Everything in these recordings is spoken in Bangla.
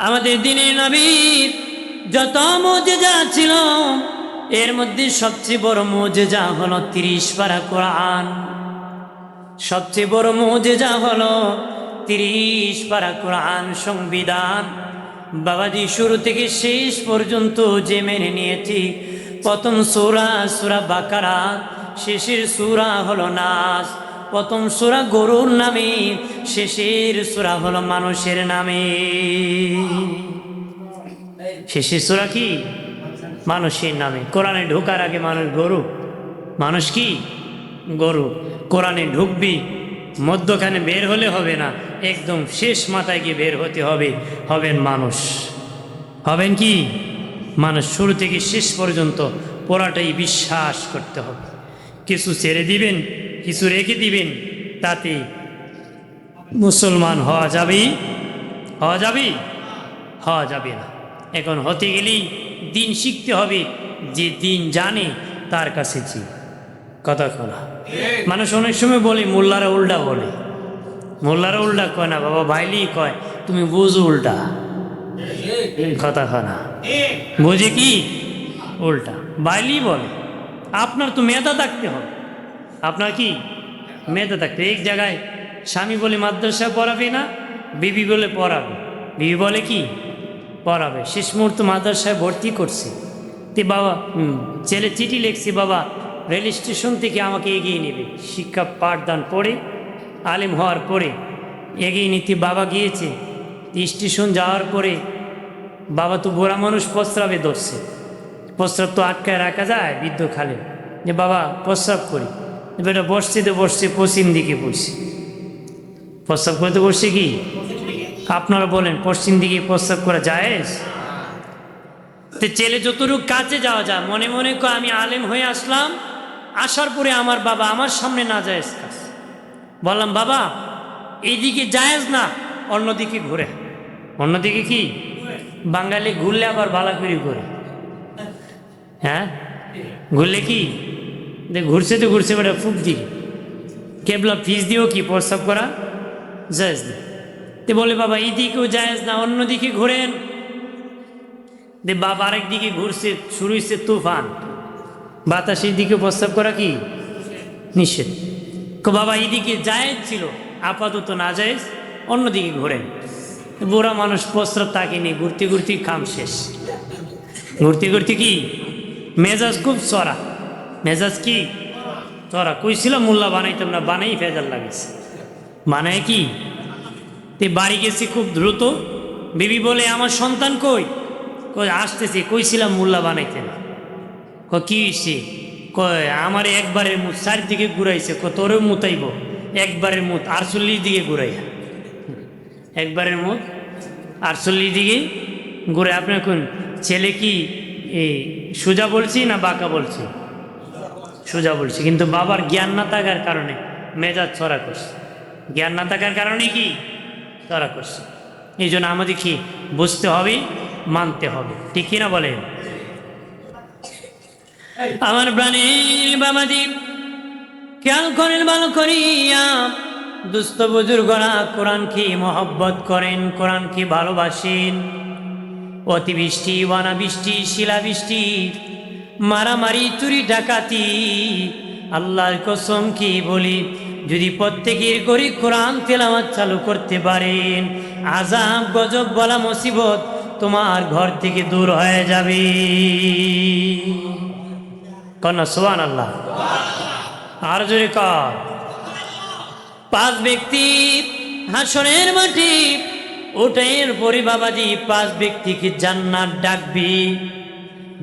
আমাদের দিনের নবীর যত মুজিজা ছিল এর মধ্যে সবচেয়ে বড় মুজিজা হলো 30 পারা কোরআন। সবচেয়ে বড় মুজিজা হলো 30 পারা কোরআন সংবিধান। বাবাজি শুরু থেকে শেষ পর্যন্ত যে মেনে নিয়েছি, প্রথম সূরা সূরা বাকারা, শেষের সূরা হলো নাস। প্রথম সূরা গরুর নামে, শেষের সূরা হলো মানুষের নামে। শেষের সূরা কি? মানুষের নামে। কোরআনে ঢোকার আগে মানুষ গরু, মানুষ কি? গরু। কোরআনে ঢুকবি, মধ্যখানে বের হলে হবে না, একদম শেষ মাথায় গিয়ে বের হতে হবে, হবেন মানুষ। হবেন কি? মানুষ। শুরু থেকে শেষ পর্যন্ত পুরাটাই বিশ্বাস করতে হবে। কিছু ছেড়ে দিবেন, কিছু রেখে দিবেন, তাতে মুসলমান হওয়া যাবে? হওয়া যাবে? হওয়া যাবে না। এখন হতে গেলেই দিন শিখতে হবে। যে দিন জানে তার কাছে জি কথা কনা। মানুষ অনেক সময় বলে মোল্লারা উল্টা বলে, মোল্লারা উল্টা কয় না বাবা, ভাইলি কয় তুমি বুঝো উল্টা কথা কনা, বুঝে কি উল্টা বাইলি বলে। আপনার তো মেধা থাকতে হবে। আপনার কি মেধা থাকতে? এক জায়গায় স্বামী বলে মাদ্রাসায় পড়াবে না, বিবি বলে পড়াবে, বিবি বলে কি পড়াবে। শেষ মুহূর্তে মাদ্রাসায় ভর্তি করছে, তে বাবা ছেলে চিঠি লিখছে, বাবা রেল স্টেশন থেকে আমাকে এগিয়ে নেবে। শিক্ষা পাঠদান পড়ে আলেম হওয়ার পরে এগিয়ে নিতে বাবা গিয়েছে। স্টেশন যাওয়ার পরে বাবা তো বুড়া মানুষ, প্রস্রাবে ধরছে। প্রস্রাব তো আটকায় রাখা যায় বৃদ্ধ খালে, যে বাবা প্রস্রাব করি। বেটা বসছে তো বসছে পশ্চিম দিকে বসছে, প্রস্রাব করতে বসছে কি? আপনারা বলেন পশ্চিম দিকে প্রস্রাব করা জায়েজ? তো ছেলে যতটুকু কাছে যাওয়া যায়, মনে মনে কয় আমি আলেম হয়ে আসলাম, আসার পরে আমার বাবা আমার সামনে না জায়েজ কাজ। বললাম বাবা এইদিকে জায়েজ না, অন্যদিকে ঘুরে। অন্যদিকে কি? বাঙালি ঘুরলে আবার বালা করে ঘুরে। হ্যাঁ ঘুরলে কি? ঘুরছে তো ঘুরছে বেটা ফুক দিকে, কেবলা ফিস দিয়েও কি প্রস্রাব করা জায়েজ না। তো বলে বাবা এইদিকেও জায়েজ না, অন্যদিকে ঘুরেন। যে বাবা আরেক দিকে ঘুরছে, শুরু হয়েছে তুফান, বাতাসের দিকে প্রস্তাব করা কি নিষেধ। বাবা এইদিকে জায়েজ ছিল, আপাতত না জায়েজ, অন্যদিকে ঘুরেন। বুড়া মানুষ প্রস্তাব তাকে নিয়ে ঘুরতে ঘুরতে খাম শেষ। ঘুরতে ঘুরতে কি মেজাজ খুব চড়া, মেজাজ কি চড়া। কইছিল মোল্লা বানাইতাম না, বানাই ফেজাল লাগেছে। বানায় কি? তে বাড়ি গেছি খুব দ্রুত। বিবি বলে আমার সন্তান কই? কই আসতেছে, কইছিলাম মোল্লা বানাইতে না। কি হয়েছে? কয় আমার একবারের মুখ চারদিকে ঘুরাইছে। তোরেও মুতাইব একবারের মুখ 48 দিকে ঘুরাইয়া, একবারের মুখ 48 দিকে ঘুরে। আপনার কোন ছেলে কি এই সোজা বলছি না বাঁকা বলছি? সোজা বলছি, কিন্তু বাবার জ্ঞান না থাকার কারণে মেজাজ ছড়া করছে। জ্ঞান না থাকার কারণে কি ছড়া করছে। এই জন্য আমাদের কি বুঝতে হবে, মানতে হবে, ঠিক কিনা বলেন? আমার প্রাণীর বাবাজি খেয়াল করেন ভালো করিয়া, দুস্থ বুজুর্গরা কোরআন কি মহব্বত করেন, কোরআন কি ভালোবাসেন। অতিবৃষ্টি, অনাবৃষ্টি, শিলাবৃষ্টি, মারামারি, চুরি ডাকাতি, আল্লাহর কসম কি বলি, যদি প্রত্যেকের করে কোরআন তেলাওয়াত চালু করতে পারেন, আযাব গজব বলা মুসিবত তোমার ঘর থেকে দূর হয়ে যাবে। কন্যা সুবহানাল্লাহ, আর জোরে কর। 5 ব্যক্তি হাসরের মাঠে ওঠের পরে বাবাজি 5 ব্যক্তিকে জান্নাত ডাকবি।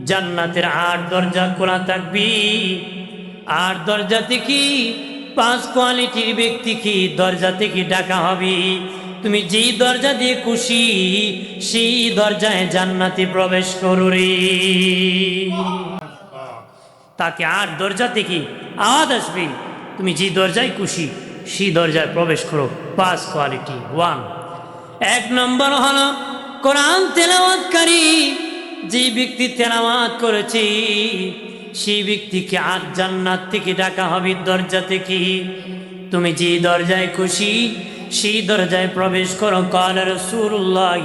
জান্নাতের 8 দরজা খোলা থাকবি। 8 দরজা থেকে 5 কোয়ালিটির ব্যক্তিকে দরজা থেকে ডাকা হবে। তুমি যেই দরজা দিয়ে খুশি সেই দরজায় জান্নাতে প্রবেশ করো রে। তাকে 8 দরজা থেকে আওয়াজ আসবে, তুমি যে দরজায় খুশি সেই দরজায় প্রবেশ করো। 5 কোয়ালিটি। 1 নম্বর হলো কোরআন তেলাওয়াতকারী। যে ব্যক্তি তেলাওয়াত করেছে সেই ব্যক্তিকে 8 জান্নাত থেকে ডাকা হবে দরজা থেকে। তুমি যে দরজায় খুশি সেই দরজায় প্রবেশ করো। কাল রাসূলুল্লাহ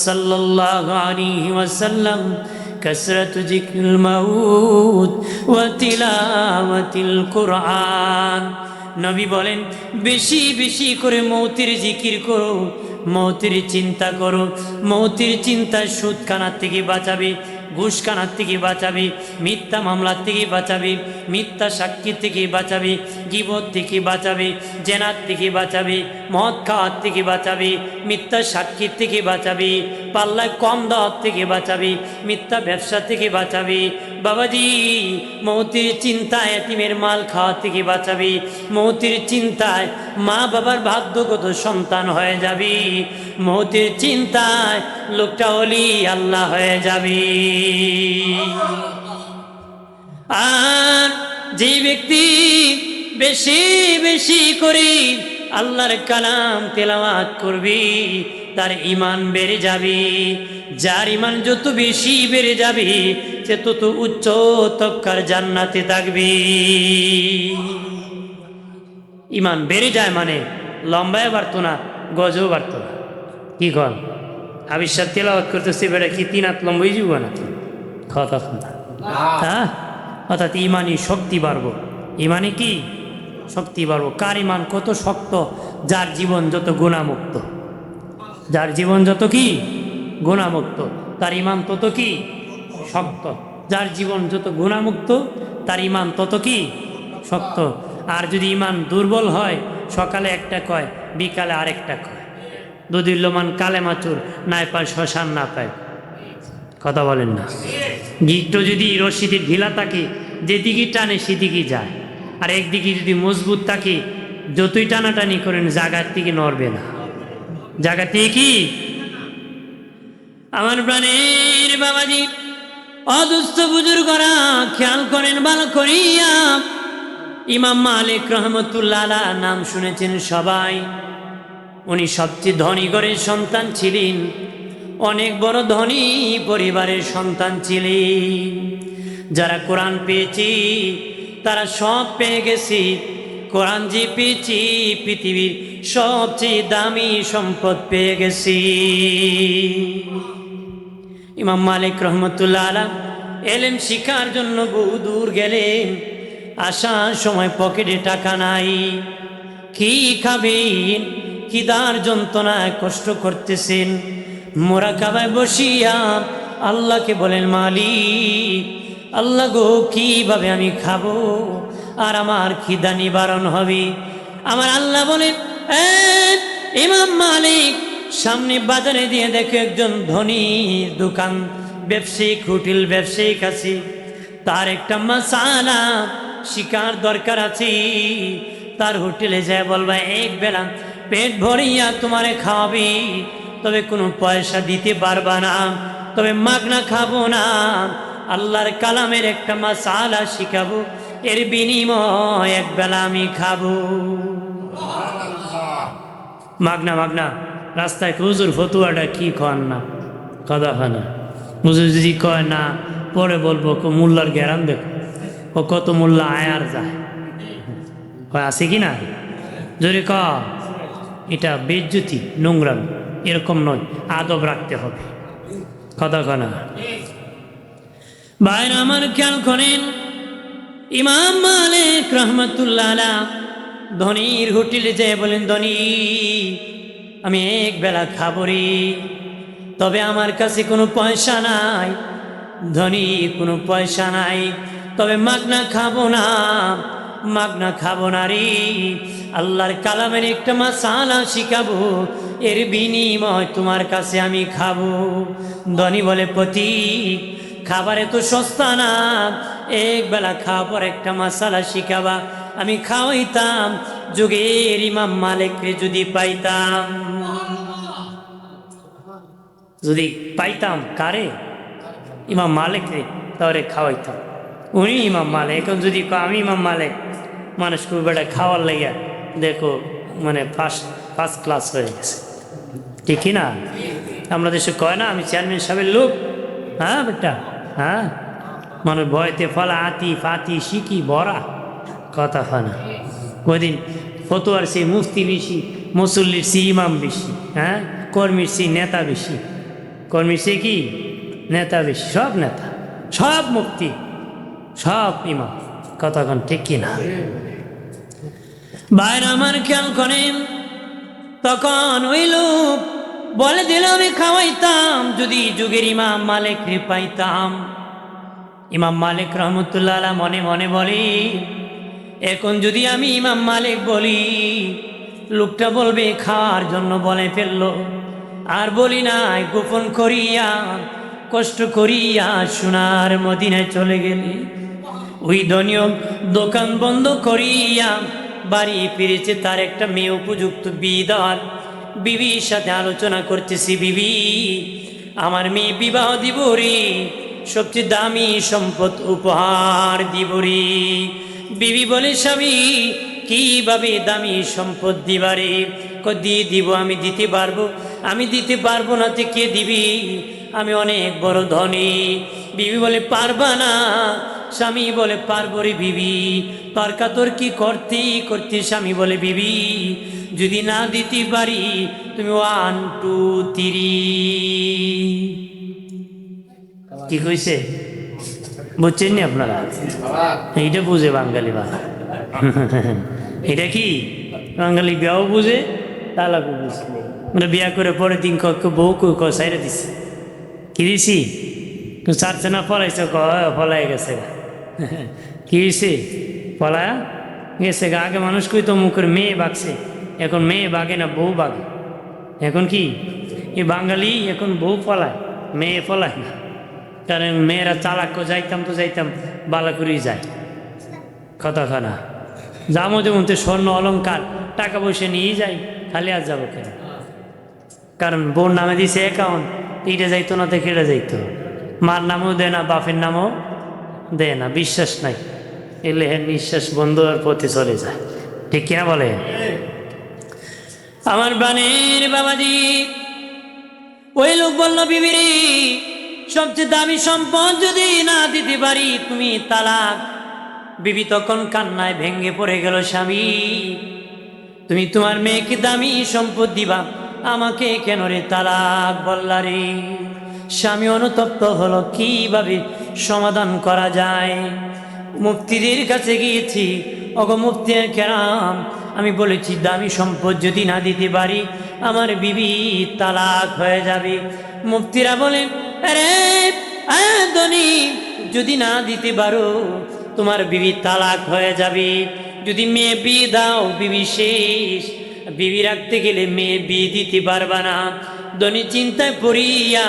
সাল্লাল্লাহু আলাইহি ওয়াসাল্লাম কাসরাতু যিকরিল মাউত ওয়া তিলাওয়াতিল কুরআন। নবী বলেন বেশি বেশি করে মৌতের জিকির করো, মৌতের চিন্তা করো। মৌতের চিন্তায় সুদ খানার থেকে বাঁচাবে, ঘুষ খানার থেকে বাঁচাবে, মিথ্যা মামলার থেকে বাঁচাবে, মিথ্যা সাক্ষী থেকে বাঁচাবে, গীবত থেকে বাঁচাবে, জেনার থেকে বাঁচাবে, মদ খাওয়ার থেকে বাঁচাবে, মিথ্যা সাক্ষীর থেকে বাঁচাবে, পাল্লায় কম দেওয়ার থেকে বাঁচাবে, মিথ্যা ব্যবসা থেকে বাঁচাবে। বাবাজি মৌতের চিন্তায় এতিমের মাল খাওয়া থেকে বাঁচাবে, মৌতের চিন্তায় মা বাবার বাধ্যগত সন্তান হয়ে যাবে, মৌতের চিন্তায় লোকটা ওলি আল্লাহ হয়ে যাবে। আর যে ব্যক্তি বেশি বেশি করে আল্লাহর কালাম তেলাওয়াত করবে তার ঈমান বেড়ে যাবে। যার ঈমান যত বেশি বেড়ে যাবে সে তত উচ্চ তক্কার জান্নাতে থাকবে। ঈমান বেড়ে যায় মানে লম্বায় বাড়তো না, গজও বাড়তো না। কি কন আবিষ্কার তেলাওয়াত করতেছে বেড়া কি 3 হাত লম্বই যাব না কথা না, হ্যাঁ? অর্থাৎ ইমানি শক্তি বাড়বো। ইমানে কি শক্তি বাড়বো? কার ইমান কত শক্ত? যার জীবন যত গুণামুক্ত, যার জীবন যত কি গুণামুক্ত তার ইমান তত কি শক্ত। যার জীবন যত গুণামুক্ত তার ইমান তত কি শক্ত। আর যদি ইমান দুর্বল হয় সকালে একটা কয় বিকালে আরেকটা কয়। দদিল্যমান কালেমা চোর নাই পায় শ্মশান না পায়, কথা বলেন না? গিট্টো যদি রশিতে ঢিলা থাকে যেদিকে টানে সেদিকে যায়, আর একদিকে যদি মজবুত থাকে যতই টানাটানি করেন জায়গার থেকে নড়বে না। জায়গা থেকে কি আমার প্রাণের বাবাজি অদুস্থ বুজুর্গরা খেয়াল করেন ভালো করিয়া। ইমাম মালিক রহমতুল্লাহ আলাইহ নাম শুনেছেন সবাই। উনি সবচেয়ে ধনী ঘরের সন্তান ছিলেন, অনেক বড় ধনী পরিবারের সন্তান ছিলেন। যারা কোরআন পেয়েছি তারা সব পেয়ে গেছি। কোরআন যে পেয়েছি পৃথিবীর সবচেয়ে দামি সম্পদ পেয়ে গেছি। ইমাম মালিক রহমতুল্লাহ আলাইহ এলেম শিখার জন্য বহু দূর গেলেন। আসার সময় পকেটে টাকা নাই, কি খাবেন? খিদার যন্ত্রণায় কষ্ট করতেছেন। মোরাকাবায় বসিয়া আল্লাহকে বলেন মালিক, আল্লাহ গো কিভাবে আমি খাবো আর আমার খিদা নিবারণ হবে? আমার আল্লাহ বলেন ইমাম মালিক সামনে বাজারে দিয়ে দেখে একজন ধনী দোকান ব্যবসায়িক হোটেল ব্যবসায়িক আছে, তার একটা মাসালা শিকার দরকার আছে। তার হোটেলে যায় বলবা এক বেলা পেট ভরিয়া তোমারে খাওয়াবি, তবে কোনো পয়সা দিতে পারবা না, তবে মাগনা খাবো না। আল্লাহর কালামের একটা মাসালা শিখাবো, এর বিনিময় এক বেলা আমি খাবো। মাগনা মাগনা রাস্তায় হুজুর ফতুয়াটা কি কন না, কথা খানা হুজুর যদি কয় না পরে বলবো মোল্লার গ্যারান দেখো ও কত মোল্লা আয়ার যায় আছে কি না? যদি ক এটা বেজ্জতি নোংরাম এরকম নয়, আদব রাখতে হবে, কথা কনা। বাইরে আমার খেয়াল করেন ইমাম মালিক রহমতুল্লাহ আলাইহ ধনীর হোটেলে যেয়ে বলেন ধনী আমি এক বেলা খাবো রে, তবে আমার কাছে কোনো পয়সা নাই। ধনী কোনো পয়সা নাই, তবে মাগনা খাবো না, মাগনা খাবো না রে। আল্লাহর কালামের একটা মাসালা শিখাবো, এর বিনিময় তোমার কাছে আমি খাবো। ধনী বলে পথিক খাবারে তো সস্তা না, এক বেলা খাওয়ার পর একটা মাসালা শিখাবা, আমি খাওয়াইতাম। যুগের ইমাম মালিককে যদি পাইতাম, যদি পাইতাম কারে? ইমাম মালিকরে, তাহলে খাওয়াইতাম। উনি ইমাম মালিক। এখন যদি আমি ইমাম মালিক, মানুষ খুব বেটা খাওয়ার লেগে দেখো মানে ফার্স্ট ক্লাস হয়ে গেছে, ঠিক না? আমরা দেশে কয় না আমি চেয়ারম্যান সাহেবের লোক, হ্যাঁ বেটা, হ্যাঁ মানুষ ভয়তে ফলা আতি ফাতি শিখি ভরা, কথা হয় না। ওইদিন ফতোয়ার সে মুফতি বেশি, মুসল্লির সে ইমাম বেশি, হ্যাঁ কর্মীর সে নেতা বেশি, কর্মী সে কি নেতা বেশি, সব নেতা, সব মুক্তি, সব ইমাম। কতক্ষণ ঠিক কিনা? বাইরে আমার খেয়াল করেন, তখন ওই লোক বলে দিল আমি খাওয়াইতাম যদি যুগের ইমাম মালিক রে পাইতাম। ইমাম মালিক রহমতুল্লাহ আলাইহি মনে মনে বলি, এখন যদি আমি ইমাম মালিক বলি লোকটা বলবে খাওয়ার জন্য বলে ফেললো, আর বলি নাই গোপন করিয়া কষ্ট করিয়া সোনার মদিনায় চলে গেলি। ওই ধনীয় দোকান বন্ধ করিয়া বাড়ি ফিরেছে, তার একটা মেয়ে উপযুক্ত বিয়ে দেওয়ার। বিবির সাথে আলোচনা করতেছি, বিবি আমার মেয়ে বিবাহ দিব রে, সবচেয়ে দামি সম্পদ উপহার দিব রে। বিবি বলে স্বামী কিভাবে দামি সম্পদ দিবারে? দিয়ে দিব, আমি দিতে পারবো। আমি দিতে পারবো না তো কে দিবি? আমি অনেক বড় ধনী। বিবি বলে পারবা না? স্বামী বলে পারবো রে বিবি। তর্কাতর্কি করতে করতে স্বামী বলে বিবি যদি না দিতে পারি তুমি 1 2 3 কি কইছে বুঝছেন নি আপনারা? এইটা বুঝে বাঙালি বাবা। এটা কি বাঙালি বিয়াও বুঝে তালাকও বুঝে। মানে বিয়া করে পরে দিন বউ সাইরে দিছে, কি দিছি চারছে না পলাইছে, পলাই গেছে কি হয়েছে পলা গেছে গা। আগে মানুষ কই তো মুখের মেয়ে বাগছে, এখন মেয়ে বাগে না বউ বাগে। এখন কি এই বাঙালি এখন বউ পলায়, মেয়ে পলায় না। কারণ মেয়েরা চালাক, যাইতাম তো যাইতাম বালা করেই যায়। কথাখানা যাবো যেমন তো স্বর্ণ অলঙ্কার টাকা পয়সা নিয়ে যাই, খালি আর যাবো কেন? কারণ বোন নামে দিছে অ্যাকাউন্ট, এইটা যাইতো না তো কেটে যাইতো। মার নামও দেয় না, বাপের নামও দেয় না, বিশ্বাস নাই। এলে নিঃশ্বাস বন্ধ আর পথে চলে যায়, ঠিক কিনা বলে? আমার বানের বাবাজি ওই লোক বলল বিবিরি সবচেয়ে দামি সম্পদ যদি না দিতে পারি তুমি তালাক। বিবি তখন কান্নায় ভেঙ্গে পড়ে গেল, স্বামী তুমি তোমার মেয়েকে দামি সম্পদ দিবা, আমাকে কেন রে তালাক বললা রে? স্বামী অনুতপ্ত হলো, কিভাবে সমাধান করা যায়। মুফতিদের কাছে গিয়েছি, ওগো মুফতি কেরাম আমি বলেছি দামি সম্পদ যদি না দিতে পারি আমার বিবি তালাক হয়ে যাবে। মুফতিরা বলেন আরে ধনী যদি না দিতে পারো তোমার বিবি তালাক হয়ে যাবে। যদি মেয়ে বিয়ে দাও বিবি শেষ, বিবি রাখতে গেলে মেয়ে বিয়ে দিতে পারবা না। ধনী চিন্তায় পড়িয়া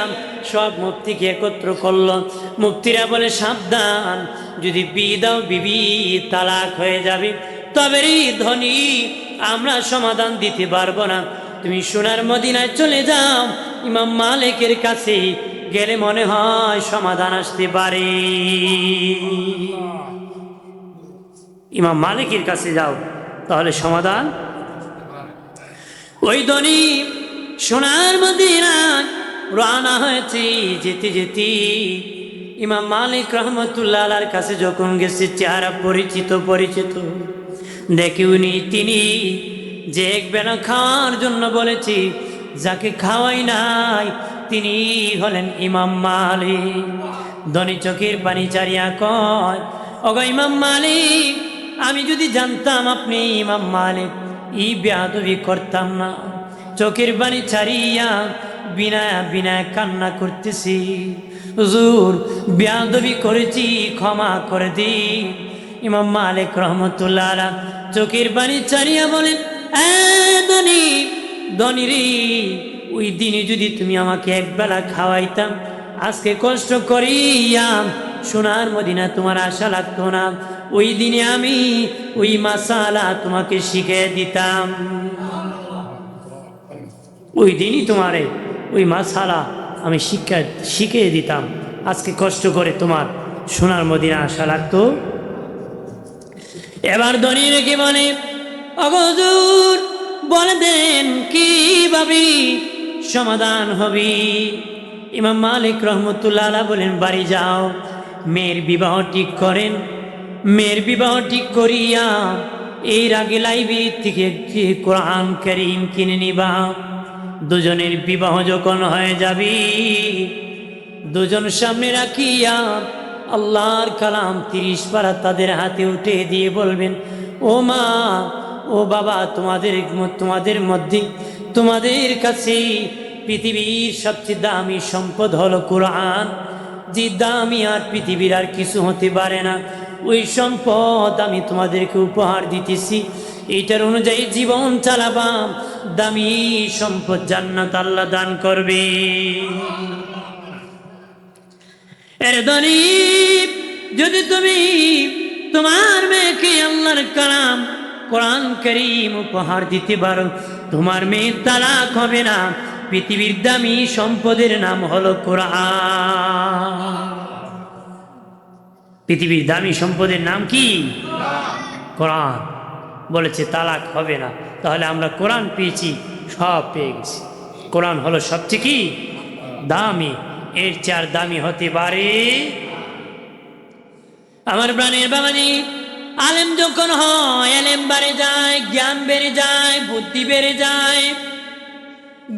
সব মুফতিকে একত্র করল। মুফতিরা বলে সাবধান, যদি বিয়ে দাও বিবি তালাক হয়ে যাবে। তবে রে ধনী আমরা সমাধান দিতে পারবো না, তুমি সোনার মদিনায় চলে যাও, ইমাম মালিকের কাছে গেলে মনে হয় সমাধান আসতে পারে। ইমাম মালিকের কাছে যাও, তাহলে সমাধান। ওই ধনী সোনার মদিনায় রওনা হয়েছে। যেতে যেতে ইমাম মালিক রহমতুল্লাহ আলাইহির কাছে যখন গেছে, চেহারা পরিচিত পরিচিত দেখে উনি তিনি যে এক বেলা খাওয়ার জন্য বলেছি, যাকে খাওয়াই নাই তিনি হলেন ইমাম মালিক। ধনী চোখের পানি চারিয়া কয়, ওগো ইমাম মালিক আমি যদি জানতাম আপনি ইমাম মালিক এই বেয়াদবি করতাম না। চোখের পানি ছাড়িয়া বিনা বিনা কান্না করতেছি, হুজুর বেয়াদবি করেছি ক্ষমা করে দিন। ইমাম মালিক রহমতুল্লাহ আলাইহি চোখের পানি ছাড়িয়া বলেন, ধনী ধনী রে ওই দিনে যদি তুমি আমাকে একবেলা খাওয়াইতাম আজকে কষ্ট করিয়া সোনার মদিনা তোমার আশা লাগতো না। ওই দিনে আমি ওই মাসালা তোমাকে শিখিয়ে দিতাম, ওই দিনই তোমারে ওই মাসালা আমি শিখিয়ে দিতাম। আজকে কষ্ট করে তোমার সোনার মদিনা আশা লাগতো। এবার ধনী রেখে বলে, হুজুর বলে দেন কিভাবে সমাধান হবে। ইমাম মালিক রহমতুল্লাহ আলাইহি বলেন, বাড়ি যাও, মেয়ের বিবাহ ঠিক করেন। মেয়ের বিবাহ ঠিক করিয়া এর আগে লাইব্রেরি থেকে একটি কোরআন কারীম কিনে নিবা। দুজনের বিবাহ যখন হয়ে যাবে, দুজন সামনে রাখিয়া আল্লাহর কালাম 30 পারা তাদের হাতে উঠে দিয়ে বলবেন, ও মা, ও বাবা, তোমাদের মধ্যে, তোমাদের কাছে পৃথিবীর সবচেয়ে দামি সম্পদ হলো কোরআন। যে দামি আর পৃথিবীর আর কিছু হতে পারে না, ওই সম্পদ আমি তোমাদেরকে উপহার দিতেছি। এইটার অনুযায়ী জীবন চালাবাম, দামি সম্পদ জান্নাত আল্লাহ দান করবে। এর দরিব, যদি তুমি তোমার মেয়েকে আল্লাহর কালাম কোরআন কারীম উপহার দিতে পারো, তোমার মেয়ে তালাক হবে না। পৃথিবীর দামি সম্পদের নাম হলো কোরআন। পৃথিবীর দামি সম্পদের নাম কি? কোরআন। বলেছে তালাক হবে না, তাহলে আমরা কোরআন পেয়েছি, সব পেয়ে গেছি। কোরআন হলো সবচেয়ে কি দামি, এর চার দামি হতে পারে? আমার প্রাণের বাবাজি, আলেম যখন হয়, আলেম বেড়ে যায়, জ্ঞান বেড়ে যায়, বুদ্ধি বেড়ে যায়,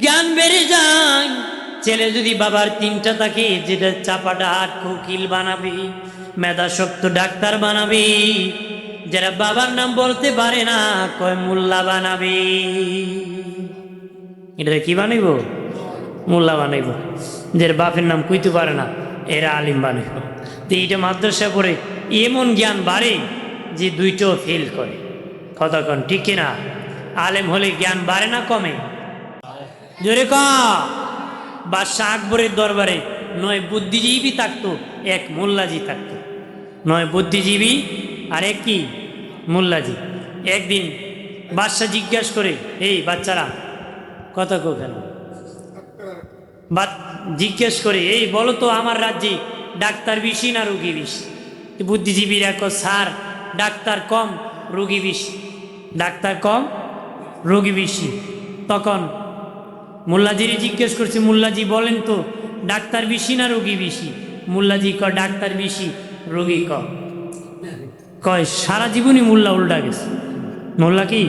জ্ঞান বেড়ে যায়। ছেলে যদি বাবার 3টা থাকে, যেটা চাপাটা হাট উকিল বানাবে, মেধাশক্ত ডাক্তার বানাবে, যারা বাবার নাম বলতে পারে না কয় মোল্লা বানাবে। এটা কি বানাইব? মোল্লা বানাইব। যার বাপের নাম কইতে পারে না, এরা আলিম বানাইব। তো এইটা মাদ্রাসা পড়ে এমন জ্ঞান বাড়ে যে 2টো ফেল করে। কতক্ষণ ঠিক কিনা? আলেম হলে জ্ঞান বাড়ে না কমে? জোরে ক। বাদশাহ আকবরের দরবারে 9 বুদ্ধিজীবী থাকতো, 1 মোল্লাজি থাকতো। 9 বুদ্ধিজীবী আর 1 কি মোল্লাজি। একদিন বাদশাহ জিজ্ঞাসা করে, এই বাচ্চারা কথা কো কেন? জিজ্ঞেস করে, এই বলো তো আমার রাজ্যে ডাক্তার বেশি না রুগী বেশি? বুদ্ধিজীবীরা কো, স্যার ডাক্তার কম রুগী বেশি। ডাক্তার কম রুগী বেশি। তখন মোল্লাজিরে জিজ্ঞেস করছে, মোল্লাজি বলেন তো ডাক্তার বেশি না রুগী বেশি? মোল্লাজি ক, ডাক্তার বেশি রুগী কম। কয় সারা জীবনই মোল্লা উল্টা গেছে। মোল্লা কি?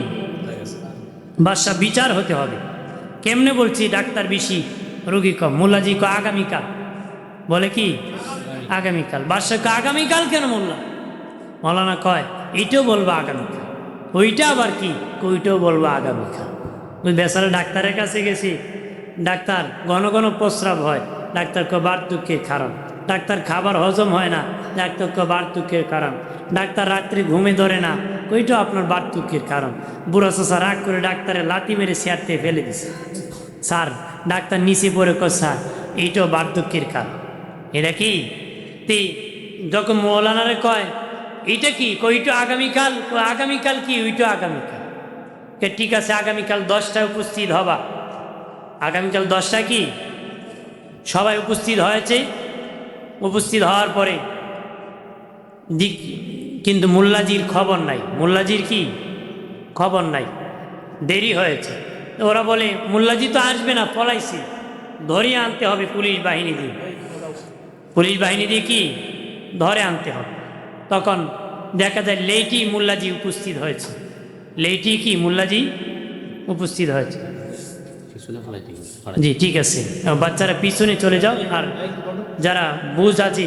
বাদশা বিচার হতে হবে, কেমনে বলছি ডাক্তার বেশি রুগী কম? মোল্লাজি ক, আগামীকাল। বলে কি আগামীকাল? বাদশা ক, আগামীকাল কেন মোল্লা? মৌলানা কয়, এইটাও বলবো আগামীকাল। ওইটা আবার কি? ওইটাও বলবো আগামীকাল। ওই বেচারা ডাক্তারের কাছে গেছি, ডাক্তার ঘন ঘন প্রস্রাব হয়। ডাক্তার ক, বার্ধক্যের কারণ। ডাক্তার খাবার হজম হয় না। ডাক্তার ক, বার্ধক্যের কারণ। ডাক্তার রাত্রে ঘুমে ধরে না। ওইটাও আপনার বার্ধক্যের কারণ। বুড়া চাচা রাগ করে ডাক্তারের লাথি মেরে চেয়ারতে ফেলে দিছে। স্যার, ডাক্তার নিচে পড়ে ক, স্যার এইটাও বার্ধক্যের কারণ। এটা কি? তে যখন মৌলানারে কয় এইটা কি? ওইটা আগামীকাল। আগামীকাল কি? ওইটা আগামীকাল। ঠিক আছে, আগামীকাল 10টায় উপস্থিত হবা। আগামীকাল 10টায় কি সবাই উপস্থিত হয়েছে। উপস্থিত হওয়ার পরে কিন্তু মোল্লাজির খবর নাই। মোল্লাজির কি খবর নাই, দেরি হয়েছে। ওরা বলে মোল্লাজি তো আসবে না, পলাইছি, ধরিয়ে আনতে হবে পুলিশ বাহিনী দিয়ে। পুলিশ বাহিনী দিয়ে কি ধরে আনতে হবে। তখন দেখা যায় লেইটি মোল্লাজি উপস্থিত হয়েছে। লেইটি কি মোল্লাজি উপস্থিত হয়েছে। জি ঠিক আছে, বাচ্চারা পিছনে চলে যাও। আর যারা বুঝ আছে,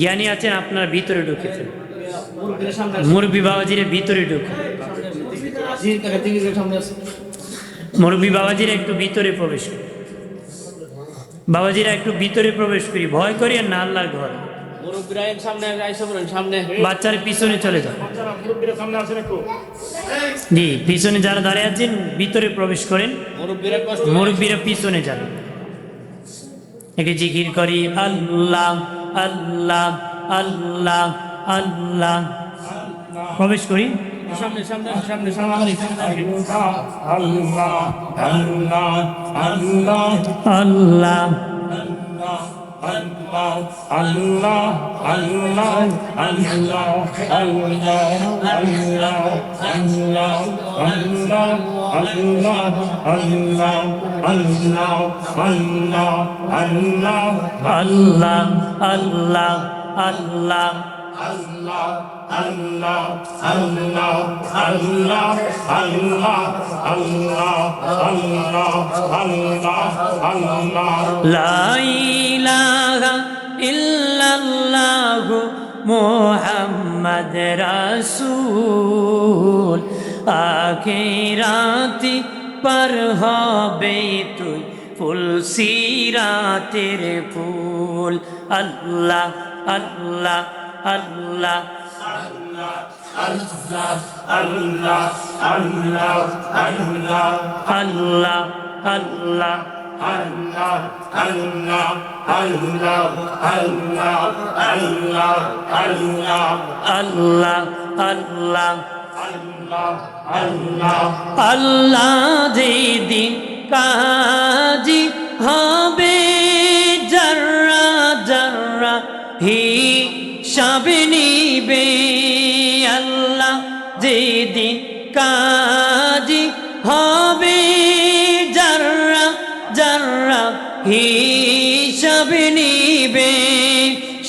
জ্ঞানী আছেন, আপনারা ভিতরে ঢুকে ফেলেন। মুরব্বী বাবাজির ভিতরে ঢুকে, মুরব্বী বাবাজিরা একটু ভিতরে প্রবেশ করি। বাবাজিরা একটু ভিতরে প্রবেশ করি, ভয় করি আর না, আল্লাহর ঘর। বাচ্চারা পিছনে চলে যান। জি, পিছনে যারা দাঁড়িয়ে আছেন ভিতরে প্রবেশ করেন, মুরব্বীরা পিছনে যান। একে জিকির করি, আল্লাহ আল্লাহ আল্লাহ আল্লাহ। প্রবেশ করি সামনে সামনে সামনে সামনে। আল্লাহ আল্লাহ আল্লাহ আল্লাহ Allah, Allah, Allah, Allah, Allah, Allah, Allah, Allah, Allah, Allah, Allah, Allah, Allah, Allah, Allah, Allah, Allah, Allah, Allah, Allah, Allah, Allah. লা ইলাহা ইল্লাল্লাহু মুহাম্মদ রাসূল আখিরাতি পার হবে তুই ফুল সিরাতের ফুল আল্লাহ আল্লাহ আল্লাহ Allah, Allah, Allah, Allah, আল্লাহ আল্লাহ Allah, Allah, Allah, Allah, Allah, Allah, আল্লাহ আল্লাহ Allah, Allah. আল্লাহ যেদিন কাজী হবে যারা যারা হিসাব নিবে আল্লাহ যেদিন কাজী হবে যারা যারা হিসাব নিবে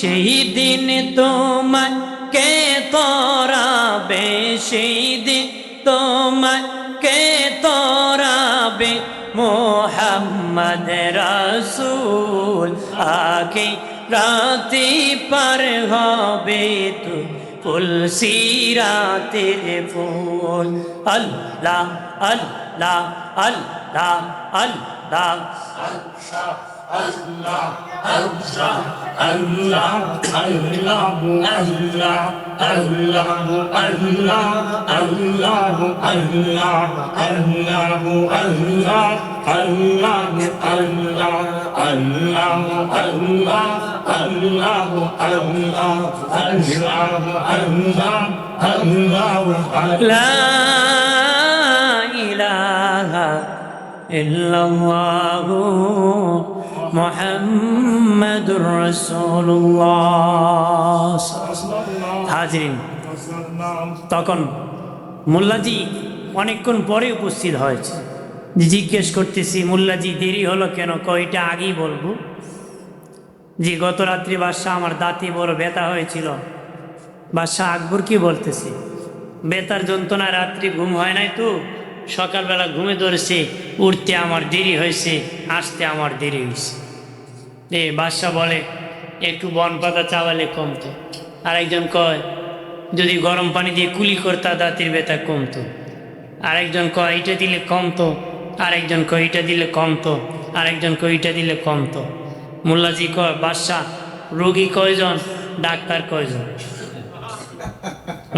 সেই দিন তোমায় কে তরাবে সেই দিন তোমায় কে তরাবে মোহাম্মদ রাসূল আগে রাতে পার হবে তো ফুল সিরাতের ফুল আল্লাহ আল্লাহ আল্লাহ আল্লাহ লা ইলাহা ইল্লাল্লাহু মুহাম্মাদুর রাসূলুল্লাহ। হাজিরিন, তখন মোল্লাজি অনেকক্ষণ পরে উপস্থিত হয়েছে। জিজ্ঞেস করতেছি, মোল্লাজি দেরি হলো কেন? কয়টা আগেই বলবো। জি, গত রাত্রি বাদশাহ আমার দাঁতে বড় ব্যথা হয়েছিল। বাদশাহ আকবর কি বলতেছে, ব্যথার যন্ত্রণায় রাত্রি ঘুম হয় নাই তো, সকালবেলা ঘুমে ধরেছে, উঠতে আমার দেরি হয়েছে, আসতে আমার দেরি হয়েছে। বাদশাহ বলে একটু বন পাতা চাওয়ালে কমতো। আরেকজন কয় যদি গরম পানি দিয়ে কুলি করতা দাঁতের ব্যথা কমতো। আরেকজন কয় এটা দিলে কমতো। আরেকজন কয় এটা দিলে কমতো। আরেকজন কয় এটা দিলে কমতো। মোল্লাজি কয় বাদশাহ রোগী কয়জন, ডাক্তার কয়জন?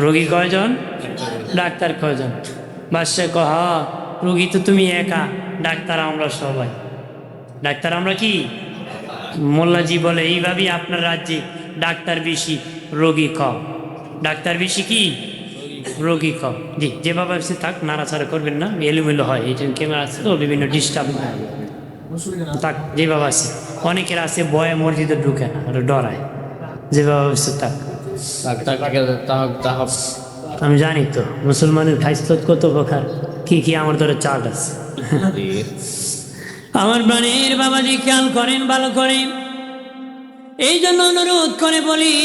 রোগী কয়জন, ডাক্তার কয়জন? বাদশাহ কয় হ্যাঁ, রোগী তো তুমি একা, ডাক্তার আমরা সবাই। ডাক্তার আমরা কি? মোল্লাজি বলে এইভাবেই আপনার রাজ্যে ডাক্তার বেশি, রোগী কম। ডাক্তার বেশি কি, রোগী কম। জি, যেভাবে সে থাক, নাড়াচাড়া করবেন না, এলোমেলো হয়। এই ক্যামেরা আছে তো, বিভিন্ন ডিস্টার্ব থাক, যেভাবে আছে। অনেকের আছে বয়ে মসজিদে ঢুকে না, ডরায়। যেভাবে সে থাক। আমি জানি তো মুসলমানের খাইসলত কত প্রকার, কি কি আমার ধরে চার্ট আছে। আমার প্রাণের বাবাজি খেয়াল করেন, ভালো করেন। এই জন্য অনুরোধ করে বলি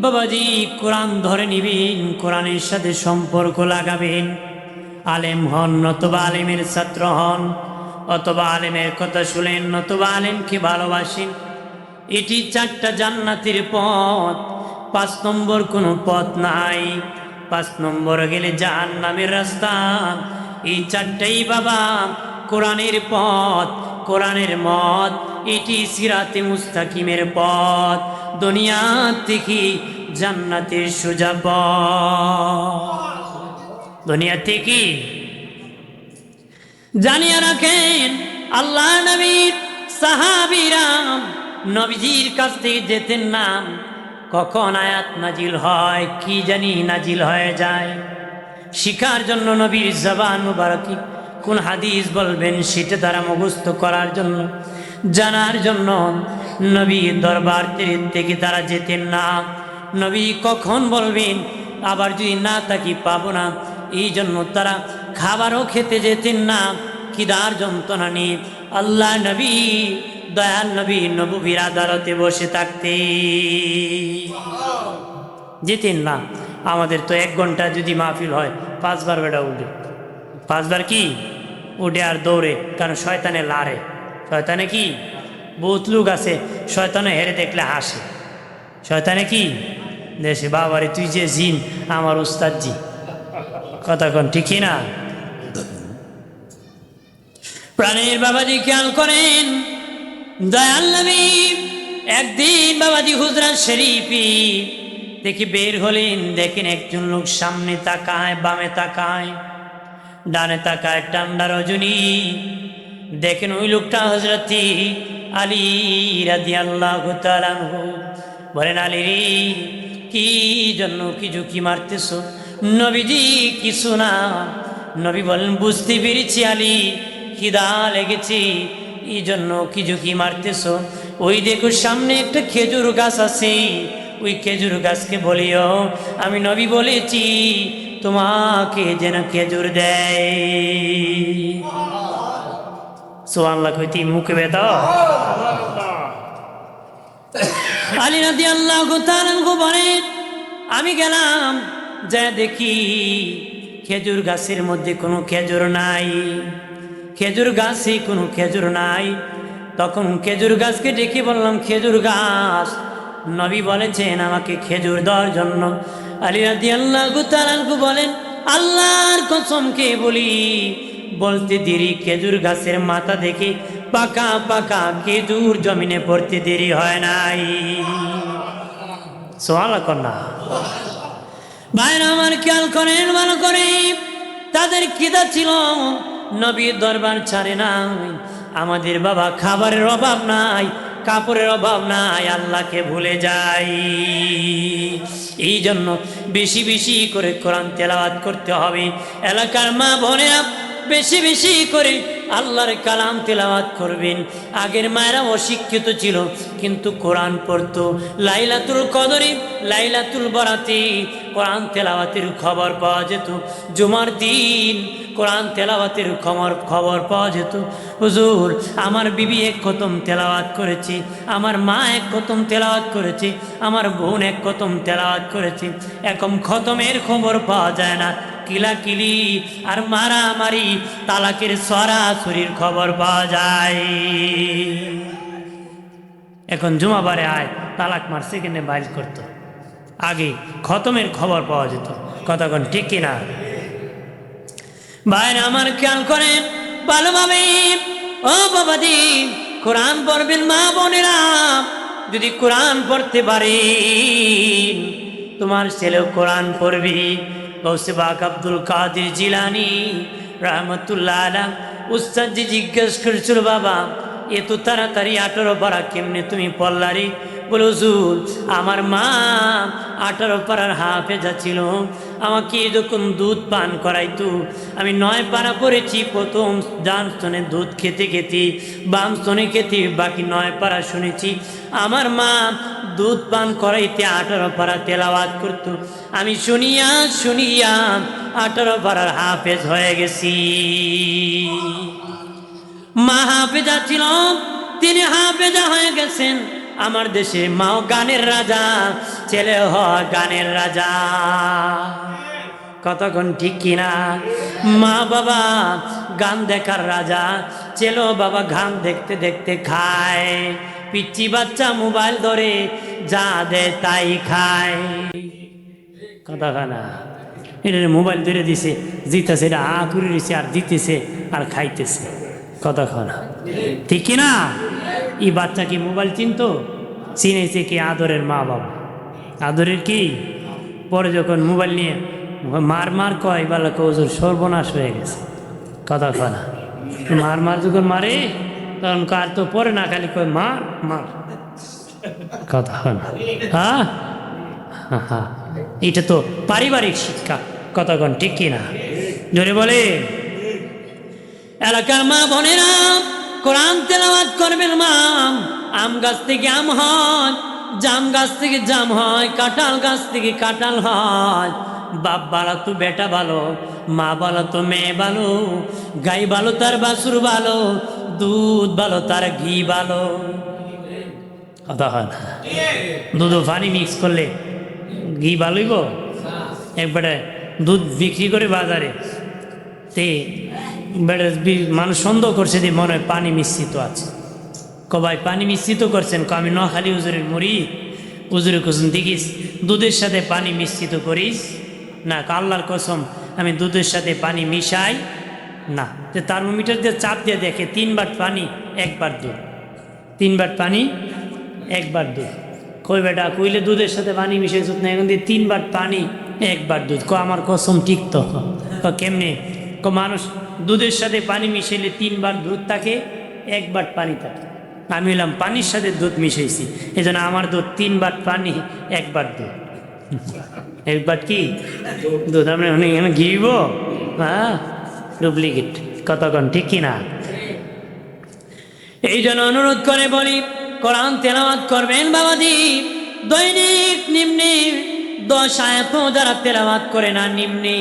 বাবাজি, কোরআন ধরে নিবেন, কোরআনের সাথে সম্পর্ক লাগাবেন। আলেম হন নতুবা আলেমের ছাত্র হন, অথবা আলেমের কথা শুনেন নতুবা আলেমকে ভালোবাসেন। এটি 4টা জান্নাতের পথ, 5 নম্বর কোনো পথ নাই। 5 নম্বর গেলে জাহান্নামের রাস্তা। এই 4টাই বাবা কোরআনের পথ, কোরআনের মত। এটি সিরাতে মুস্তাকিমের পথ, দুনিয়া থেকে জান্নাতের সোজা পথ। দুনিয়া থেকে জানিয়ে রাখেন, আল্লাহ নবীর সাহাবীরা নবীজির কাছ থেকে যেতেন না। কখন আয়াত নাজিল হয় কি জানি, নাজিল হয়ে যায়। শিখার জন্য নবীর জবান মুবারকি কোন হাদিস বলবেন সেটা তারা মুখস্থ করার জন্য, জানার জন্য নবীর দরবার থেকে তারা যেতেন না। নবী কখন বলবেন, আবার যদি না তাকি পাবো না, এই জন্য তারা খাবারও খেতে যেতেন না, খিদার যন্ত্রণা নিয়ে। আল্লাহ নবী, দয়াল নবী নবীর আদালতে বসে থাকতে যেতেন না। আমাদের তো 1 ঘন্টা যদি মাহফিল হয় 5 বার বেটা উঠে, 5 বার কি উঠে আর দৌড়ে, কারণ শয়তানে লারে। শয়তানে কি, বহুত লোক আছে শয়তানে হেরে দেখলে হাসে। শয়তানে কি দেশে, বাবারে তুই যে জিন, আমার উস্তাদ জি। কথা কন ঠিক না? প্রাণের বাবাজি খেয়াল করেন, দয়াল নবী একদিন বাবাজি হুজরা শরীফি দেখি বের হলেন, দেখেন একজন লোক সামনে তাকায়, বামে তাকায়, ডানে তাকায়, ঠান্ডা রজনী। দেখেন ওই লোকটা হযরতে আলী রাদিয়াল্লাহু তাআলা আনহু। বলেন, আলী রে, কি জন্য কি ঝুঁকি মারতেছ? নবীজি, কিছু না। নবী বলেন, বুঝতে পেরেছি আলী, খিদা লেগেছে, এই জন্য কি ঝুঁকি মারতেছ? ওই দেখো সামনে একটা খেজুর গাছ আছে, ওই খেজুর গাছকে বলিও আমি নবী বলেছি তোমাকে যেন খেজুর দেয়। সুবহানাল্লাহ কইতি মুখে বেতা। আলী রাদিয়াল্লাহু তাআলা আনহু বলেন, আমি গেলাম, যা দেখি খেজুর গাছের মধ্যে কোনো খেজুর নাই, খেজুর গাছে কোনো খেজুর নাই। তখন খেজুর গাছকে ডেকে বললাম, খেজুর গাছ, নবী বলেছেন আমাকে খেজুর দেওয়ার জন্য। আলী রাদিয়াল্লাহু তাআলা আনহু বলেন, আল্লাহর কসমকে বলি, বলতে দেরি খেজুর গাছের মাথা দেখে পাকা পাকা খেজুর জমিনে পড়তে দেরি হয় নাই। সুবহানাল্লাহ কন্যা। ভাইরা আমার খেয়াল করেন ভালো করে, তাদের খিদা ছিল, নবীর দরবার ছাড়ে নাই। আমাদের বাবা খাবারের অভাব নাই, কাপড়ের অভাব নাই, আল্লাহকে ভুলে যাই। এই জন্য বেশি বেশি করে কোরআন তেলাওয়াত করতে হবে। এলাকার মা বোনেরা বেশি বেশি করে আল্লাহর কালাম তেলাওয়াত করবেন। আগের মায়েরা অশিক্ষিত ছিল কিন্তু কোরআন পড়তো। লাইলাতুল কদরে, লাইলাতুল বরাতে কোরআন তেলাওয়াতের খবর পাওয়া যেত। জুমার দিন কোরআন তেলাওয়াতের খবর পাওয়া যেত। হুজুর, আমার বিবি 1 খতম তেলাওয়াত করেছে, আমার মা 1 খতম তেলাওয়াত করেছে, আমার বোন 1 খতম তেলাওয়াত করেছে। এখন খতমের খবর পাওয়া যায় না, কিলাকিলি আর মারামারি, তালাকের সরাসরির খবর পাওয়া যায়। এখন জুমাবারে আয় তালাক মারছে কেন বাইল করতো, আগে খতমের খবর পাওয়া যেত। কতক্ষণ ঠিক কিনা? ভাইরা আমার খেয়াল করেন ভালোভাবে, ও বাবাজি, কোরআন পড়বেন মা বোনেরা। যদি কোরআন পড়তে পারেন, তোমার ছেলেও কোরআন পড়বি। গৌসে পাক আব্দুল কাদের জিলানী রহমতুল্লাহ আলাইহি উস্তাদজি জিজ্ঞেস করেছিল, বাবা এত তাড়াতাড়ি 18 পারা কেমনে তুমি পড়লা রে? বলে, হুজুর, আমার মা 18 পারার হাফেজা ছিল, আমাকে যখন দুধ পান করাইতো আমি 9 পারা পড়েছি। প্রথম ডান স্তনে দুধ খেতে খেতে বাম স্তনে খেতে বাকি 9 পারা শুনেছি। আমার মা দুধ পান করাইতে 18 পারা তেলাওয়াত করতো, আমি শুনিয়া শুনিয়া 18 পারার হাফেজ হয়ে গেছি। মা হাফেজা ছিল, তিনি হাফেজা হয়ে গেছেন। আমার দেশে মাও গানের রাজা, ছেলে হয় গানের রাজা। কতক্ষণ ঠিক কিনা? মা বাবা গান দেখার রাজা, ছেলে বাবা গান দেখতে দেখতে খায়। পিচ্চি বাচ্চা মোবাইল ধরে যা দে তাই খায়। কতখানা এটা মোবাইল ধরে দিছে, জিতেছে, এটা করে দিছে আর দিতেছে আর খাইতেছে। কতক্ষণ ঠিক কিনা? এই বাচ্চা কি মোবাইল চিনতো? চিনেছে কি আদরের মা বাবা? আদরের কি? পরে যখন মোবাইল নিয়ে মার মার কয়, বলে হুজুর সর্বনাশ হয়ে গেছে। কতক্ষণ মার মার যখন মারে তখন কার তো পরে না, খালি কয় মার মার। কতক্ষণ হ্যাঁ হ্যাঁ, এটা তো পারিবারিক শিক্ষা। কতক্ষণ ঠিক কিনা? জোরে বলে। এলাকার মা বোনেরা কোরআন তেলাওয়াত করবেন। মা, আম গাছ থেকে আম হয়, জাম গাছ থেকে জাম হয়, কাঁঠাল গাছ থেকে কাঁঠাল হয়। বাপ ভালো তো বেটা ভালো, মা ভালো তো মেয়ে ভালো, গাই ভালো তার বাছুর ভালো, দুধ ভালো তার ঘি ভালো। কথা হয় না? দুধ ও পানি মিক্স করলে ঘি ভালোইব একবারে দুধ বিক্রি করে বাজারে তে বেড়ে মানুষ সন্দেহ করছে যে মনে হয় পানি মিশ্রিত আছে ভাই পানি মিশ্রিত করছেন আমি নোয়াখালী হুজুরের মুড়ি হুজুরে কসম দেখিস দুধের সাথে পানি মিশ্রিত করিস না আল্লাহর কসম আমি দুধের সাথে পানি মিশাই না যে থার্মোমিটার দিয়ে চাপ দিয়ে দেখে 3 বার পানি 1 বার দুধ 3 বার পানি 1 বার দুধ কই বেটা কইলে দুধের সাথে পানি মিশাইছ না এখন দিয়ে 3 বার পানি 1 বার দুধ আমার কসম ঠিক তো কেমনে মানুষ দুধের সাথে পানি মিশাইলে 3 বার দুধ থাকে 1 বার পানি থাকে আমি এলাম পানির সাথে দুধ মিশাইছি এই জন্য আমার দুধ 3 বার পানি 1 বার দুধ 1 বার কি দুধ আমরা এখানে ঘিব হ্যাঁ ডুপ্লিকেট কতক্ষণ ঠিক কিনা এই জন্য অনুরোধ করে বলি কোরআন তেলাওয়াত করবেন বাবাজি দৈনিক নিম্নে 10 আয়াত যারা তেলাওয়াত করে না নিম্নে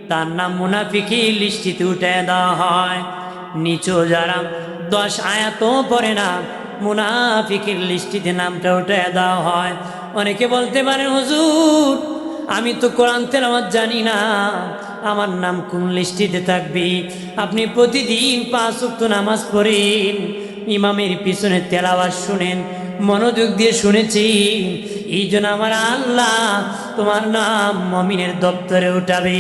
তার নাম মুনাফিকের লিস্টিতে উঠে দেওয়া হয় নিচু যারা 10 আয়াত পড়ে না মুনাফিকের লিস্টিতে নামটা উঠে দেওয়া হয় অনেকে বলতে পারে হুজুর আমি তো কোরআন তেলাওয়াত জানি না আমার নাম কোন লিস্টিতে থাকবে আপনি প্রতিদিন 5 ওয়াক্ত নামাজ পড়েন ইমামের পিছনে তেলাওয়াত শুনেন মনোযোগ দিয়ে শুনেছি এই জন্য আমার আল্লাহ তোমার নাম মুমিনের দপ্তরে উঠাবে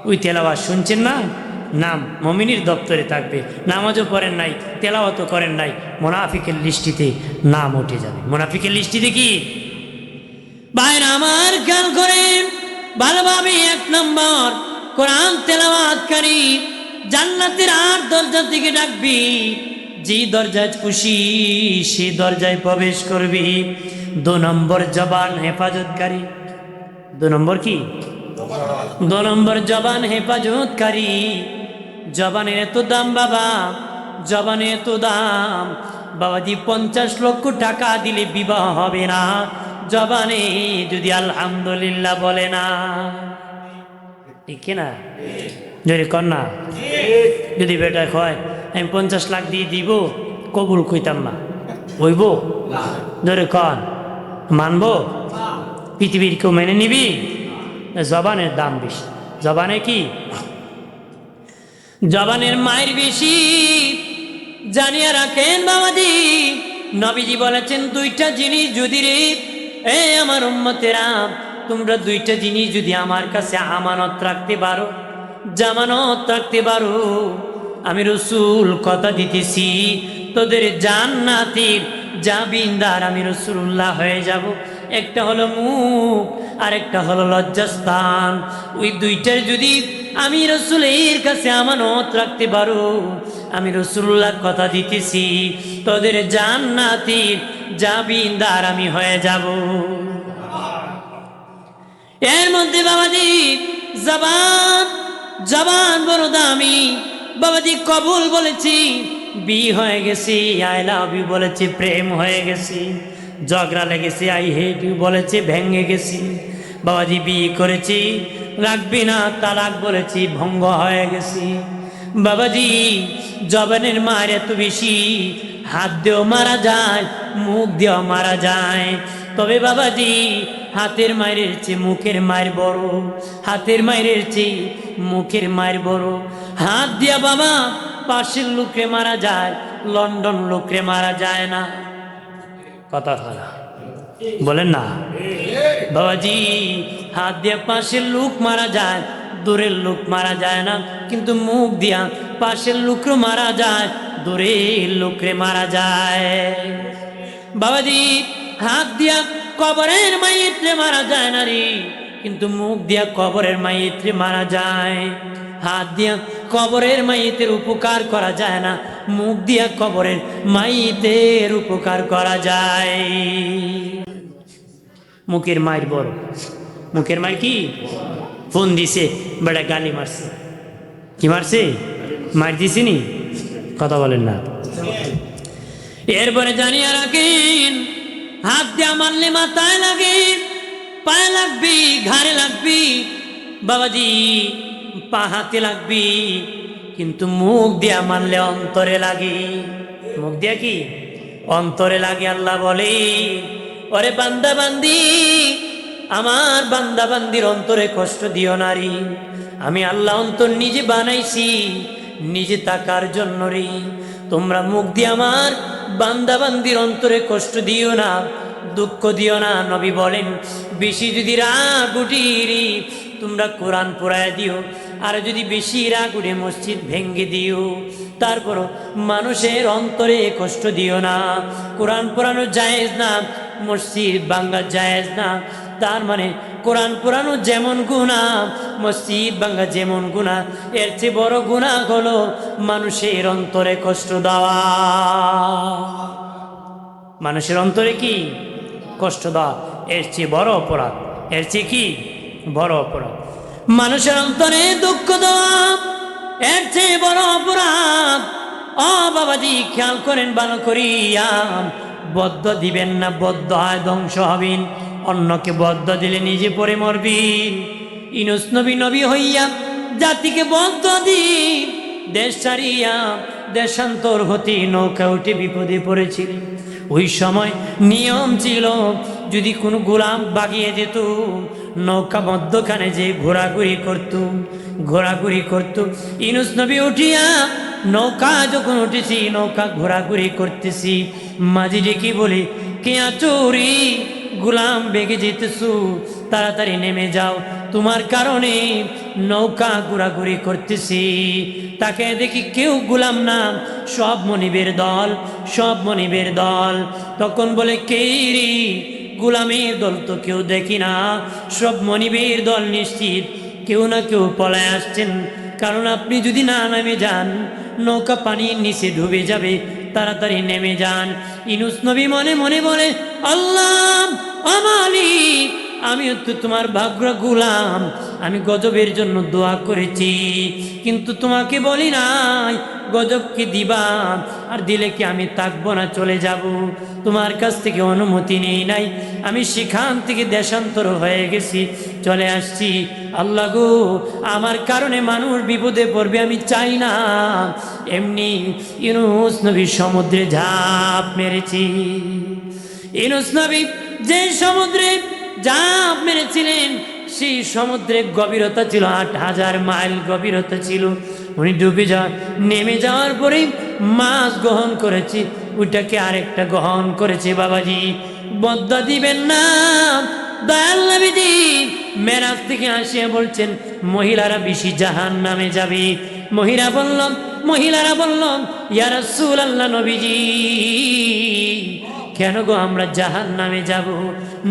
ওই তেলাওয়াত শুনছেন না নাম মুমিনের দপ্তরে থাকবে নামাজও পড়েন নাই তেলাওয়াতও করেন নাই মুনাফিকের লিস্টিতে নাম উঠে যাবে মুনাফিকের লিস্টিতে কি ভাইরা আমার খেয়াল করেন ভালোভাবে 1 নম্বর কোরআন তেলাওয়াতকারী জান্নাতের 8 দরজা থেকে ডাকবি যে দরজায় খুশি সেই দরজায় প্রবেশ করবি 2 নম্বর জবান হেফাজতকারী 2 নম্বর কি 2 নম্বর জবান হেফাজতকারী জবানের এত দাম বাবা জবানের এত দাম বাবাজি 50 লক্ষ টাকা দিলে বিবাহ হবে না জবানে যদি আলহামদুলিল্লাহ বলে না ঠিক না যদি কন্যা যদি বেটা কয় আমি 50 লাখ দিয়ে দিব কবুল কইতাম না হইব ধরে কন মানবো পৃথিবীর কেউ মেনে নিবি জবানের দাম বেশি জবানে কি জবানের মায়ের বেশি জানিয়ে রাখেন বাবাজি নবীজি বলেছেন 2টা জিনিস যদি রে আমার উম্মতেরা তোমরা 2টা জিনিস যদি আমার কাছে আমানত রাখতে পারো জামানত রাখতে পারো আমি রাসূল কথা দিতেছি তোদের জান্নাতের জামিনদার আমি রাসূলুল্লাহ হয়ে যাব একটা হলো মুখ আর একটা হলো লজ্জাস্থান ওই 2টার যদি আমি রাসূলের কাছে আমানত রাখতে পারো আমি রাসূলুল্লাহ কথা দিতেছি তোদের জান্নাতের জামিনদার আমি হয়ে যাব এর মধ্যে বাবাজি জবান বড় দামি বাবাজি কবুল বলেছি বিয়ে হয়ে গেছি আই লাভ ইউ বলেছি প্রেম হয়ে গেছি ঝগড়া লেগেছে আই হেট ইউ বলেছে ভেঙে গেছি বাবাজি বিয়ে করেছি রাখবি না তালাক বলেছি ভঙ্গ হয়ে গেছি বাবাজি জবানের মার এত বেশি হাত দিয়েও মারা যায় মুখ দিয়েও মারা যায় তবে বাবাজি হাতের মায়ের চেয়ে মুখের মায়ের বড় হাতের মায়ের চেয়ে মুখের মায়ের বড় হাত দিয়া বাবা পাশের লোকরে মারা যায় লন্ডন লোকরে মারা যায় না কথা খারাপ বলেন না বাবাজি হাত দিয়া পাশের লোক মারা যায় দূরের লোক মারা যায় না কিন্তু মুখ দিয়া পাশের লোকরে মারা যায় দূরের লোকরে মারা যায় বাবাজি হাত দিয়া কবরের মাইয়িতরে মারা যায় না রে কিন্তু মুখ দিয়া কবরের মাইয়িতরে মারা যায় হাত দিয়া কবরের মাইয়িতের উপকার করা যায় না মুখ দিয়া কবরের মাইয়িতের উপকার করা যায় মুখের মায়ের বড় মুখের মায়ের কি ফোন দিছে বেটা গালি মারছে কি মারছে মার দিছে নি কথা বলেন না এরপরে জানিয়ে রাখেন হাত দিয়া মারলে মাথায় লাগে পায়ে লাগবি ঘাড়ে লাগবি বাবাজি পা হাতে লাগবি কিন্তু মুখ দিয়া মারলে অন্তরে লাগে মুখ দিয়া কি অন্তরে লাগে আল্লাহ বলে ওরে বান্দা বান্দি, আমার বান্দা বান্দির অন্তরে কষ্ট দিও নারী। আমি আল্লাহ অন্তর নিজে বানাইছি, নিজে তাকার জন্য রে। তোমরা মুখ দিয়ে আমার বান্দা বান্দির অন্তরে কষ্ট দিও না, দুঃখ দিও না। নবী বলেন, বেশি যদি রাগ উঠিরি তোমরা কোরআন পড়ায় দিও, আর যদি বেশি রাগ উঠে মসজিদ ভেঙ্গে দিও। তারপরও মানুষের অন্তরে কষ্ট দিও না। কোরআন পড়ানো জায়েজ না, মসজিদ ভাঙ্গা জায়েজ না। তার মানে কোরআন পড়ানো যেমন গুনাহ, মসজিদ ভাঙ্গা যেমন গুনাহ, এর চেয়ে বড় গুনাহ হলো মানুষের অন্তরে কষ্ট দেওয়া। মানুষের অন্তরে কি কষ্ট দেওয়া, এর চেয়ে বড় অপরাধ, এর চেয়ে কি বড় অপরাধ। মানুষের অন্তরে দুঃখ দেওয়া এর চেয়ে বড় অপরাধ। ও বাবাজি, খেয়াল করেন ভালো করিয়া, বদ্ধ দিবেন না, বদ্ধ হয় ধ্বংস হবেন। অন্যকে বদ্ধ দিলে নিজে পড়ে মরবেন। ইউনূস নবী নবী হইয়া জাতিকে বদ্ধ দিন, দেশ ছাড়িয়া দেশান্তর হতে নৌকা উঠে বিপদে পড়েছিলেন। ওই সময় নিয়ম ছিল, যদি কোনো গোলাম বাগিয়ে যেত, নৌকা মধ্যখানে যে ঘোরাঘুরি করত। ইউনূস নবী উঠিয়া নৌকা যখন উঠেছি, নৌকা ঘোরাঘুরি করতেছি, মাঝি ডেকে বলে, কে আছো রে? গোলাম বেগে যেতেছু, তাড়াতাড়ি নেমে যাও, তোমার কারণে নৌকা ঘোরাঘুরি করতেছি। তাকে দেখি কেউ গোলাম না, সব মনিবের দল, সব মনিবের দল। তখন বলে, কে রে? গোলামের দল তো কেউ দেখি না, সব মনিবের দল। নিশ্চিত কেউ না কেউ পলায় আসছেন, কারণ আপনি যদি না নেমে যান নৌকা পানির নিচে ডুবে যাবে, তাড়াতাড়ি নেমে যান। ইউনূস নবী মনে মনে বলে, আল্লাহ মালিক, আমি তো তোমার ভাগ্য গোলাম, আমি গজবের জন্য দোয়া করেছি, কিন্তু তোমাকে বলি নাই গজবকে দিবা, আর দিলে কি আমি থাকবো না, চলে যাব? তোমার কাছ থেকে অনুমতি নেই নাই, আমি সেখান থেকে দেশান্তর হয়ে গেছি, চলে আসছি। আল্লাহ গো, আমার কারণে মানুষ বিপদে পড়বে, আমি চাই না। এমনি ইউনূস নবী সমুদ্রে ঝাঁপ মেরেছি। ইউনূস নবী যে সমুদ্রে ঝাঁপ মেরেছিলেন, সেই সমুদ্রের গভীরতা ছিল ৮,০০০ মাইল গভীরতা ছিল। উনি ডুবে নেমে যাওয়ার পরে মাছ গ্রহণ করেছে, ওইটাকে আরেকটা গ্রহণ করেছে। বাবাজি, বদ্ধ দিবেন না। দয়াল নবীজি মেরাজ থেকে আসিয়া বলছেন, মহিলারা বেশি জাহান্নামে যাবে। মহিলারা বলল, ইয়া রাসূলুল্লাহ, নবীজি কেন গো আমরা জাহান্নামে যাব?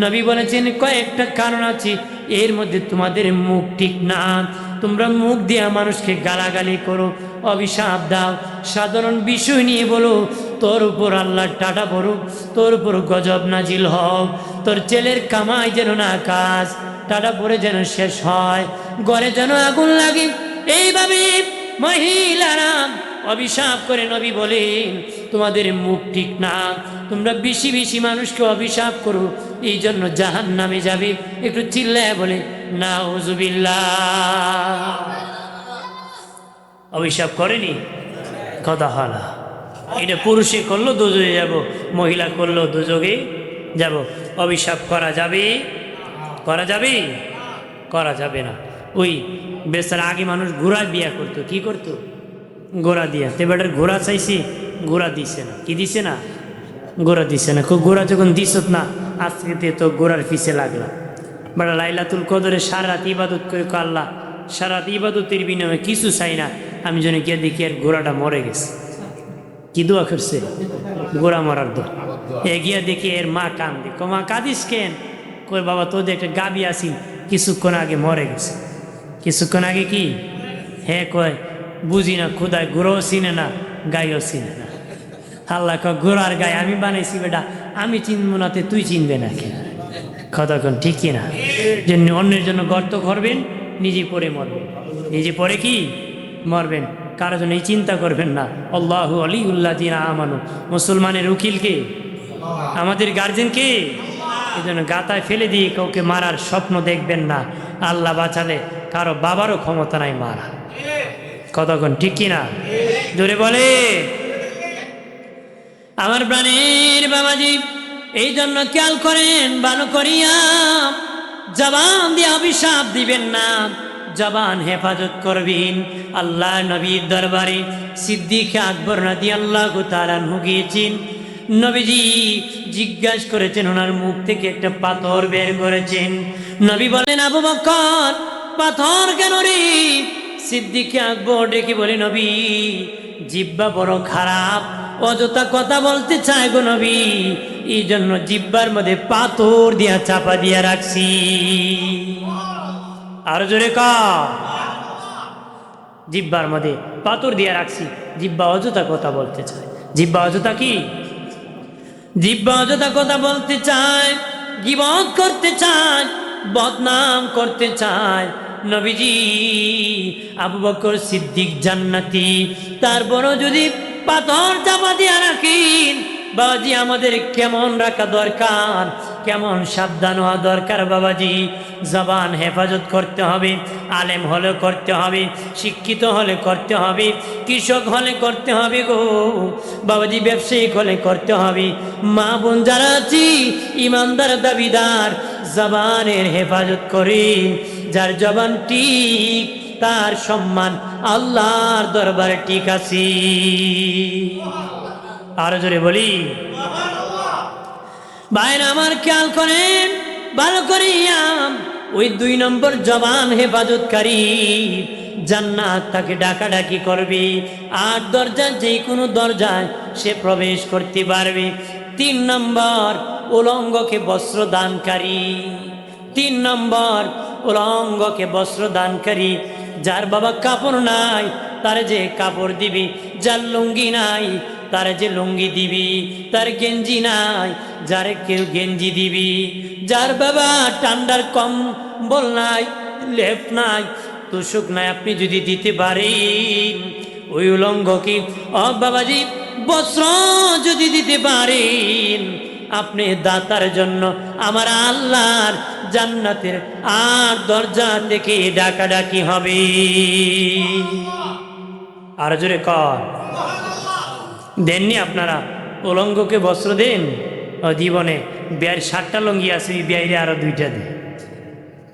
নবী বলেছেন, কয়েকটা কারণ আছে, এর মধ্যে তোমাদের মুখ ঠিক না। তোমরা মুখ দিয়ে মানুষকে গালাগালি করো, অভিশাপ দাও, সাধারণ বিষয় নিয়ে বলো, তোর উপর আল্লাহ টাটা পড়ুক, তোর উপর গজব নাজিল হোক, তোর ছেলের কামাই যেন না কাজ, টাটা পড়ে যেন শেষ হয়, ঘরে যেন আগুন লাগে। এইভাবে মহিলারা অভিশাপ করে। নবী বলেন, তোমাদের মুখ ঠিক না, তোমরা বেশি বেশি মানুষকে অভিশাপ করো, এই জন্য জাহান্নামে যাবে। একটু চিল্লায় বলে নাউজুবিল্লাহ। অভিশাপ করেনি কথা হলা, এটা পুরুষে করলো দুজকে যাব, মহিলা করলো দুজকে যাব। অভিশাপ করা যাবে? করা যাবে? করা যাবে না। ওই বেচারা আগে মানুষ ঘোড়া বিয়া করতো, কি করতো? ঘোড়া দিয়া। তে বেটার ঘোড়া চাইছি, ঘোড়া দিছে না। কি দিছে না? ঘোড়া দিছে না। ঘোড়া যখন দিছত না, আজকে তো ঘোড়ার পিছে লাগলা। বেটা লাইলাতুল কদরে সারা রাত ইবাদত করে, আল্লাহ সারা রাত ইবাদতের বিনিময়ে কিছু চাই না, আমি যেন গিয়ে দেখি আর ঘোড়াটা মরে গেছে। কি দোয়া করছে? ঘোড়া মরার দোয়া। এ গিয়া দেখি এর মা কান্দে। মা কাঁদিস কেন? কই বাবা, তোদের একটা গাবি আসি, কিছুক্ষণ আগে মরে গেছে। কিছুক্ষণ আগে কি? হ্যাঁ কয়, বুঝি না খুদায়, ঘোড়াও চিনে না, গাইও চিনে না। আল্লাহ কয়, ঘোড়ার গায়ে আমি বানাইছি বেটা, আমি চিনব না, তুই চিনবে না কেন? কথা কোন ঠিক কিনা? যে অন্যের জন্য গর্ত করবেন, নিজে পড়ে মরবেন, নিজে পড়ে কি মরবেন, কারো জন্য এই চিন্তা করবেন না। আল্লাহু ওয়ালিউল্লাযিনা আমানু, মুসলমানের উকিল কে? আমাদের গার্জেন কে? এই জন্য গাতায় ফেলে দিয়ে কাউকে মারার স্বপ্ন দেখবেন না। আল্লাহ বাঁচালে কারো বাবারও ক্ষমতা নাই মারা। কতক্ষণ ঠিক কিনা? জোরে বলে। আমার প্রাণের বাবাজি, এই জন্য খেয়াল করেন ভালো করিয়া, জবান দিয়ে অভিশাপ দিবেন না, জবান হেফাজত করবেন। আল্লাহ নবীর দরবারে সিদ্দিক আকবর রাদিয়াল্লাহু তাআলা আনহু গিয়েছেন। নবীজি জিজ্ঞাসা করেছেন, ওনার মুখ থেকে একটা পাথর বের করেছেন। নবী বলেন, আবু বকর পাথর কেন রে? সিদ্দিক আকবর ডেকে বলে, নবী জিহ্বা বড় খারাপ, অযথা কথা বলতে চায় গো নবী, এই জন্য জিহ্বার মধ্যে পাথর দিয়া চাপা দিয়া রাখছি। আর জোরে কা, জিহ্বার মধ্যে পাথর দিয়া রাখছি। জিহ্বা অযথা কথা বলতে চায়। জিহ্বা অযথা কি? জিহ্বা অযথা কথা বলতে চায়, গীবত করতে চায়, বদনাম করতে চায়। নবীজি আবু বকর সিদ্দিক জান্নাতি, তারপরও যদি পাথর চাপা দিয়া রাখেন, বাবাজি আমাদের কেমন রাখা দরকার, কেমন সাবধান হওয়া দরকার বাবাজি। জবান হেফাজত করতে হবে, আলেম হলে করতে হবে, শিক্ষিত হলে করতে হবে, কৃষক হলে করতে হবে গো বাবাজি, ব্যবসায়িক হলে করতে হবে। মা বোন যারা আছি ইমানদার দাবিদার, জবানের হেফাজত করে। যার জবান ঠিক, তার সম্মান আল্লাহর দরবারে ঠিক আছে। আরো জোরে বলি, ভাইরা আমার খেয়াল করেন ভালো করিয়া, ওই 2 নম্বর জবান হেফাজতকারী জান্নাত তাকে ডাকাডাকি করবে, আর দরজা যে কোনো দরজায় সে প্রবেশ করতে পারবে। 3 নম্বর উলঙ্গকে বস্ত্র দানকারী। 3 নম্বর উলঙ্গকে বস্ত্র দানকারী। যার বাবা কাপড় নাই তার যে কাপড় দিবি, যার লুঙ্গি নাই তার যে লুঙ্গি দিবি, তার গেঞ্জি নাই যার কেউ গেঞ্জি দিবি, যার বাবা ঠান্ডার কম্বল নাই, লেপ নাই, তোষক নাই, আপনি যদি দিতে পারেন ওই উলঙ্গকে, ও বাবাজি বস্ত্র যদি দিতে পারেন, আপনি দাতার জন্য আমার আল্লাহর জান্নাতের আর দরজা থেকে ডাকাডাকি হবে। আর জোরে কর, দেননি আপনারা? উলঙ্গকে বস্ত্র দেন? ও জীবনে বিয়ের 7টা লুঙ্গি আছে, বিয়ের আরো 2টা দেন,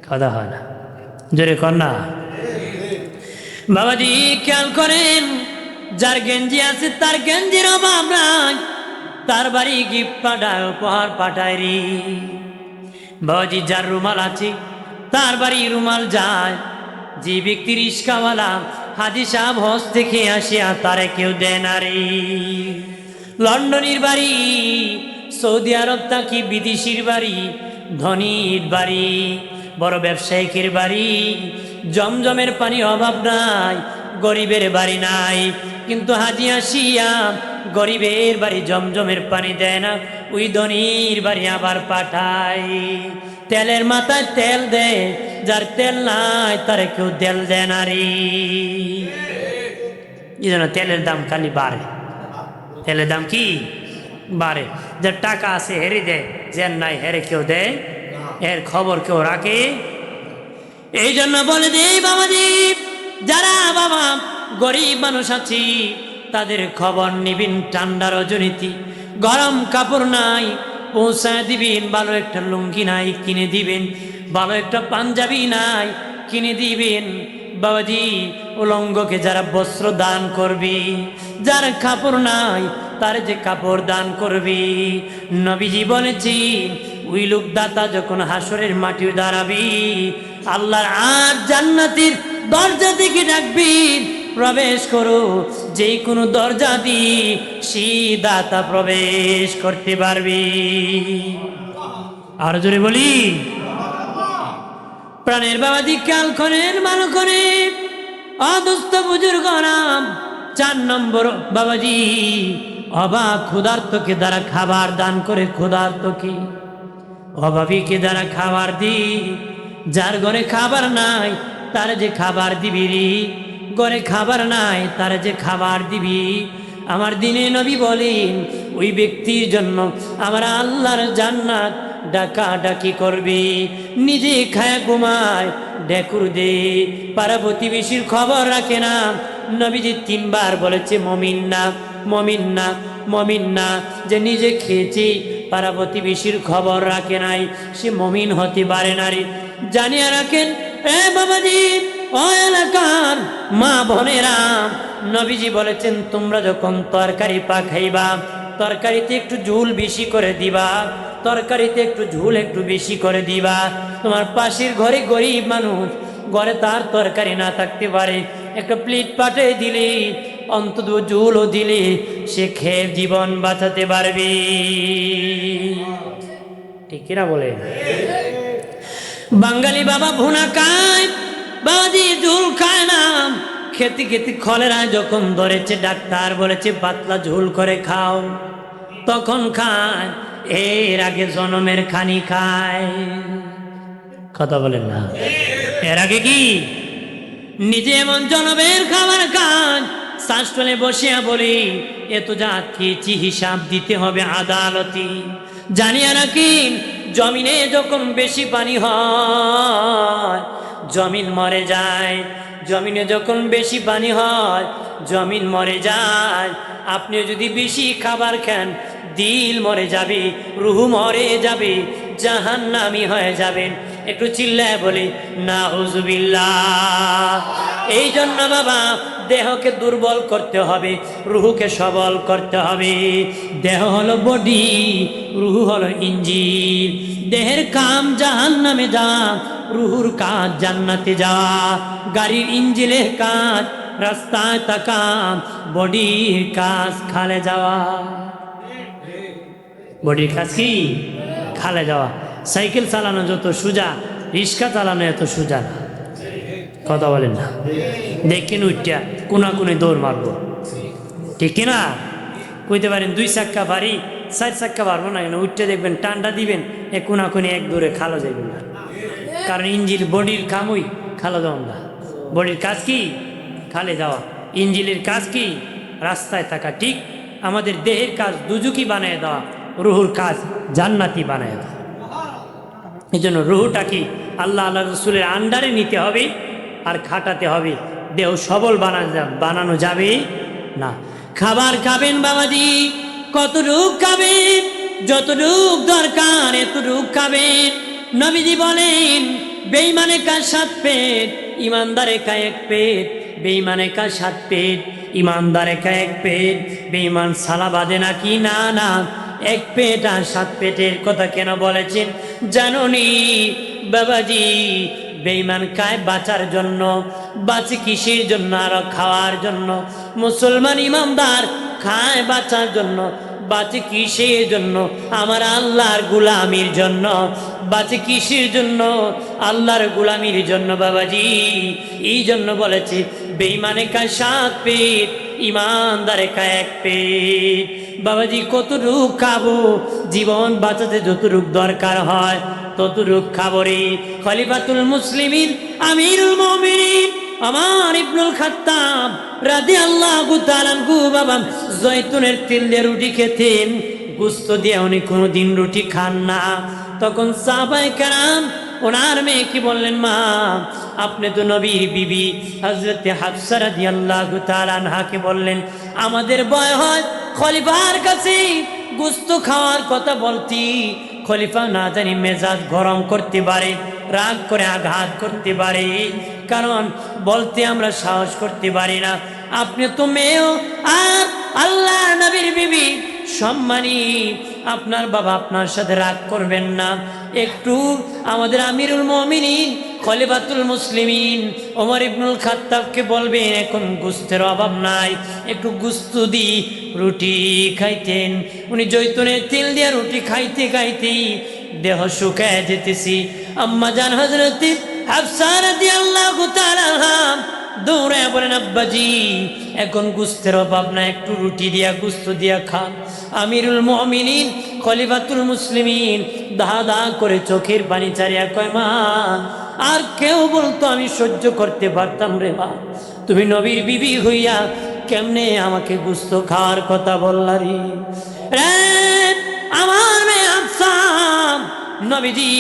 কথা হয় না, জোরে কর না বাবাজি। খেয়াল করেন, যার গেঞ্জি আছে তার গেঞ্জির অভাব নাই, তার বাড়ি গিফট পাঠায়, উপহার পাঠায় রে বাবাজি। যার রুমাল আছে তার বাড়ি রুমাল যায়। যে ব্যক্তি রিস্কাওয়ালা, হাজি সাহেব হজ থেকে আসিয়া তারে কেউ দেয় না রে। লন্ডনের বাড়ি, সৌদি আরব থাকি বিদেশির বাড়ি, ধনীর বাড়ি, বড় ব্যবসায়িকের বাড়ি, জমজমের পানি অভাব নাই, গরিবের বাড়ি নাই। কিন্তু হাজি আসিয়া গরিবের বাড়ি জমজমের পানি দেয় না, ওই ধনীর বাড়ি আবার পাঠায়। তেলের মাথায় তেল দেয়, যার তেল নাই তারে কেউ তেল দেয় না রে। এই জন্য তেলের দাম খালি বাড়ে, তেলের দাম কি বাড়ে। যার টাকা আছে হেরে দেয়, যার নাই হেরে কেউ দেয়, এর খবর কেউ রাখে। এই জন্য বলে দেই বাবাজি, যারা বাবা গরিব মানুষ আছি তাদের খবর নিবিন। ঠান্ডা রজনীতি, গরম কাপড় নাই পৌঁছায় দিবেন, ভালো একটা লুঙ্গি নাই কিনে দিবেন, ভালো একটা পাঞ্জাবি নাই কিনে দিবেন বাবাজি। উলঙ্গকে যারা বস্ত্র দান করবি, যার কাপড় নাই তার যে কাপড় দান করবি। নবীজি বলেছি, ওই লোক দাতা যখন হাসরের মাটি দাঁড়াবি, আল্লাহর আর জান্নাতের দরজা থেকে ডাকবি, প্রবেশ করো। যে কোনো দরজা দিয়ে সেই দাতা প্রবেশ করতে পারবি। আর জোরে বলি, প্রাণের বাবাজি খেয়াল করেন ভালো করে, অদুস্থ বুজুর্গ নাম। 4 নম্বর বাবাজি, অভাব ক্ষুধার্তকে দ্বারা খাবার দান করে, ক্ষুধার্তকে অভাবীকে দ্বারা খাবার দি। যার ঘরে খাবার নাই তার যে খাবার দিবি রে, ঘরে খাবার নাই তার যে খাবার দিবি। আমার দিনে নবী বলেন, ওই ব্যক্তির জন্য আমার আল্লাহর জান্নাত ডাকাডাকি করবি। নিজে খায় ঘুমায়, ডেকুর দে, পাড়া প্রতিবেশীর খবর রাখে না। নবীজি 3 বার বলেছে মমিন না, মমিন না, মমিন না। যে নিজে খেয়েছি পাড়া প্রতিবেশীর খবর রাখে নাই, সে মুমিন হতে পারে না রে। জানিয়ে রাখেন এ বাবাজি, ও এলাকার মা বোনেরা, নবীজি বলেছেন তোমরা যখন তরকারি পাকাইবা, তরকারিতে একটু ঝোল বেশি করে দিবা, তরকারিতে একটু ঝোল একটু বেশি করে দিবা। তোমার পাশের ঘরে গরিব মানুষ, ঘরে তার তরকারি না থাকতে পারে, একটা প্লেট পাঠিয়ে দিলে, অন্তত ঝোলও দিলে, সে খেয়ে জীবন বাঁচাতে পারবে। ঠিক কিনা বলে? বাঙালি বাবা ভুনা খায়, বাবাজি ঝোল খায় না। খেতে খেতে কলেরা যখন ধরেছে, ডাক্তার বলেছে পাতলা ঝোল করে খাও, তখন খায়। এর আগে জনমের খানি খায়। কথা বলেন না? এর আগে কি নিজে এমন জনমের খাবার খায়, শাস্ত্রে বসিয়া বলি এত যা খেয়েছি হিসাব দিতে হবে আদালতি। জানিয়া রাখেন জমিনে যখন বেশি পানি হয়, জমিন মরে যায়। জমিনে যখন বেশি পানি হয়, জমিন মরে যায়। আপনি যদি বেশি খাবার খান, দিল মরে যাবে, রুহ মরে যাবে, জাহান্নামী হয়ে যাবেন। একটু চিল্লায় বলি নাউজুবিল্লাহ। এই জন্য বাবা দেহকে দুর্বল করতে হবে, রুহকে সবল করতে হবে। দেহ হলো বডি, রুহ হলো ইঞ্জিন। দেহের কাম জাহান্নামে যাওয়া, রুহুর কাজ জান্নাতে যাওয়া। গাড়ির ইঞ্জিনের কাজ রাস্তায় থাকা, বডির কাজ খালে যাওয়া। বডির কাজ কি? খালে যাওয়া। সাইকেল চালানো যত সোজা, রিক্সা চালানো এত সোজা না। কথা বলেন না? দেখেন উঠটা কোনা কোনে দৌড় মারবো, ঠিক কিনা? কইতে পারেন 2 চাক্কা পারি, 4 চাক্কা পারবো না কেন? উঠতে দেখবেন টান্ডা দিবেন, এ কোনা কোনে এক দৌড়ে খালো যাইবেন না। কারণ ইঞ্জিন বডির কামই খালো যাওয়া না। বডির কাজ কি? খালে যাওয়া। ইঞ্জিনের কাজ কি? রাস্তায় থাকা। ঠিক আমাদের দেহের কাজ দুজুকি বানিয়ে দেওয়া, রুহুর কাজ জান্নাতি বানিয়ে দেওয়া। এই জন্য রুহুটা কি আল্লাহ আল্লাহ রসুলের আন্ডারে নিতে হবে আর খাটাতে হবে। দেহ সবল বানানো যাবে না। খাবার খাবেন বাবাজি, কতটুক খাবেন? যতটুক দরকার এতটুক খাবেন। নবীজি বলেন বেঈমানে খায় 7 পেট, ইমানদারে খায় 1 পেট। বেঈমানে খায় 7 পেট, ইমানদারে খায় 1 পেট। বেঈমান সালা বাঁধে নাকি? না না, 1 পেট আর 7 পেটের কথা কেন বলেছেন জানোনি বাবাজি? বেঈমান খায় বাঁচার জন্য, বাঁচে কিসের জন্য? আর খাওয়ার জন্য। মুসলমান ইমানদার খায় বাঁচার জন্য, বাঁচে কিসের জন্য? আমার আল্লাহর গোলামির জন্য। বাঁচে কিসের জন্য? আল্লাহর গোলামির জন্য বাবাজি। এই জন্য বলেছে বেঈমানে খায় 7 পেট, ইমানদারে খায় 1 পেট। বাবাজি কতটুক খাবো? জীবন বাঁচাতে যতটুক দরকার হয় ততটুক খাবো রে। খলিফাতুল মুসলিমিন আমিরুল মুমিনিন আমার ইবনুল খাত্তাব রাদিয়াল্লাহু তাআলা আনহু বাবা জয়তুনের তেল দিয়ে রুটি খেতেন, গোস্ত দিয়ে উনি কোনোদিন রুটি খান না। তখন সাহাবায়ে কেরাম ওনার মেয়েকে বললেন, মা আপনি তো নবীর বিবি। হযরতে হাফসা রাদিয়াল্লাহু তাআলা আনহাকে বললেন, আমাদের ভয় হয় খলিফার কাছে গোস্ত খাওয়ার কথা বলতি, খলিফা না জানি মেজাজ গরম করতে পারে, রাগ করে আঘাত করতে পারে, কারণ বলতে আমরা সাহস করতে পারি না। আপনি তো মেয়েও আর আল্লাহ নবীর বিবি, সম্মানী, আপনার বাবা আপনার সাথে রাগ করবেন না। একটু আমাদের আমিরুল মুমিনিন খলিফাতুল মুসলিমিন ওমর ইবনুল খাত্তাবকে বলবেন এখন গোস্তের অভাব নাই, একটু গোস্ত দি রুটি খাইতেন। উনি জৈতুনের তেল দিয়ে রুটি খাইতে খাইতেই দেহ শুকায় যেতেছি। আম্মা জান হযরত হাফসা রাদিয়াল্লাহু তাআলা দৌড়ে বলেন, আব্বাজি এখন গোস্তের অভাব না, একটু রুটি দিয়া গোস্ত দিয়া খান। আমিরুল মুমিনিন খলিফাতুল মুসলিমিন দা দা করে চোখের পানি ছাড়িয়া কয়, মা আর কেউ বলতো আমি সহ্য করতে পারতাম রে মা, তুমি নবীর বিবি হইয়া কেমনে আমাকে গোস্ত খাওয়ার কথা বললা রে? আমার মেয়ে হাফসা নবীজি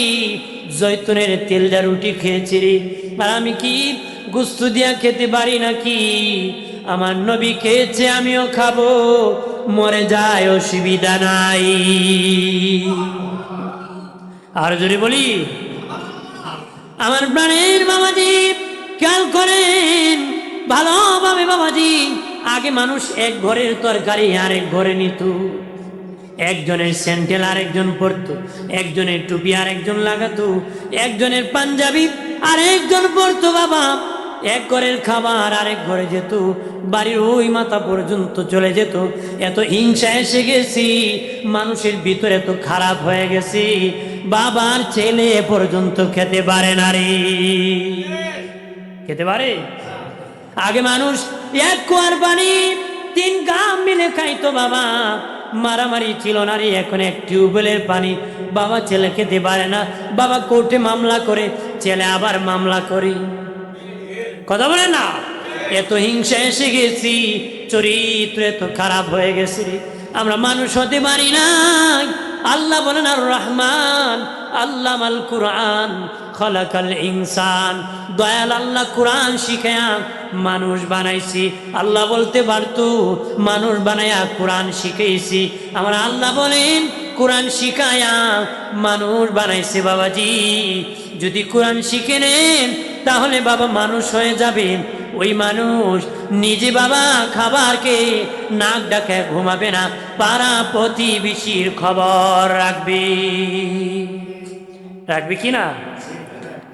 জৈতুনের তেল দিয়া রুটি খেয়েছি রে, আর আমি কি গোস্ত দিয়া খেতে পারি নাকি? আমার নবী খেয়েছে আমিও খাবো, মরে যায় অসুবিধা নাই। আর যদি বলি আমার প্রাণের বাবাজি খেয়াল করেন ভালোভাবে বাবাজি, আগে মানুষ এক ঘরের তরকারি আরেক ঘরে নিত, একজনের স্যান্ডেল আরেকজন পরতো, একজনের টুপি আরেকজন লাগাতো, একজনের পাঞ্জাবি আরেকজন পরতো। বাবা এক ঘরের খাবার আরেক ঘরে যেত, বাড়ির ওই মাথা পর্যন্ত চলে যেত। এত হিংসা এসে গেছি, মানুষের ভিতরে এত খারাপ হয়ে গেছি, বাবার ছেলে পর্যন্ত খেতে পারে না রে। খেতে পারে? আগে মানুষ এক কুয়ার পানি 3 গ্রাম মিলে খাইতো বাবা, মারামারি ছিল না রে। এখন এক টিউবওয়েলের পানি বাবা ছেলে খেতে পারে না, বাবা কোর্টে মামলা করে, ছেলে আবার মামলা করে। কথা বলে না? এত হিংসা এসে গেছি, চরিত্র এত খারাপ হয়ে গেছে, আমরা মানুষ হতে পারি না। আল্লাহ বলেন আর রহমান আল্লামাল কুরআন খলাকাল ইনসান, দয়াল আল্লাহ কোরআন শিখায়া মানুষ বানাইছি। আল্লাহ বলতে পারতো মানুষ বানায়া কোরআন শিখাইছি, আমার আল্লাহ বলেন কোরআন শিখায়া মানুষ বানাইছে। বাবাজি যদি কোরআন শিখে নেন তাহলে বাবা মানুষ হয়ে যাবেন। ওই মানুষ নিজে বাবা খাবারকে নাক ডাকে ঘুমাবে না, পাড়া প্রতিবেশীর খবর রাখবে। রাখবে কি না?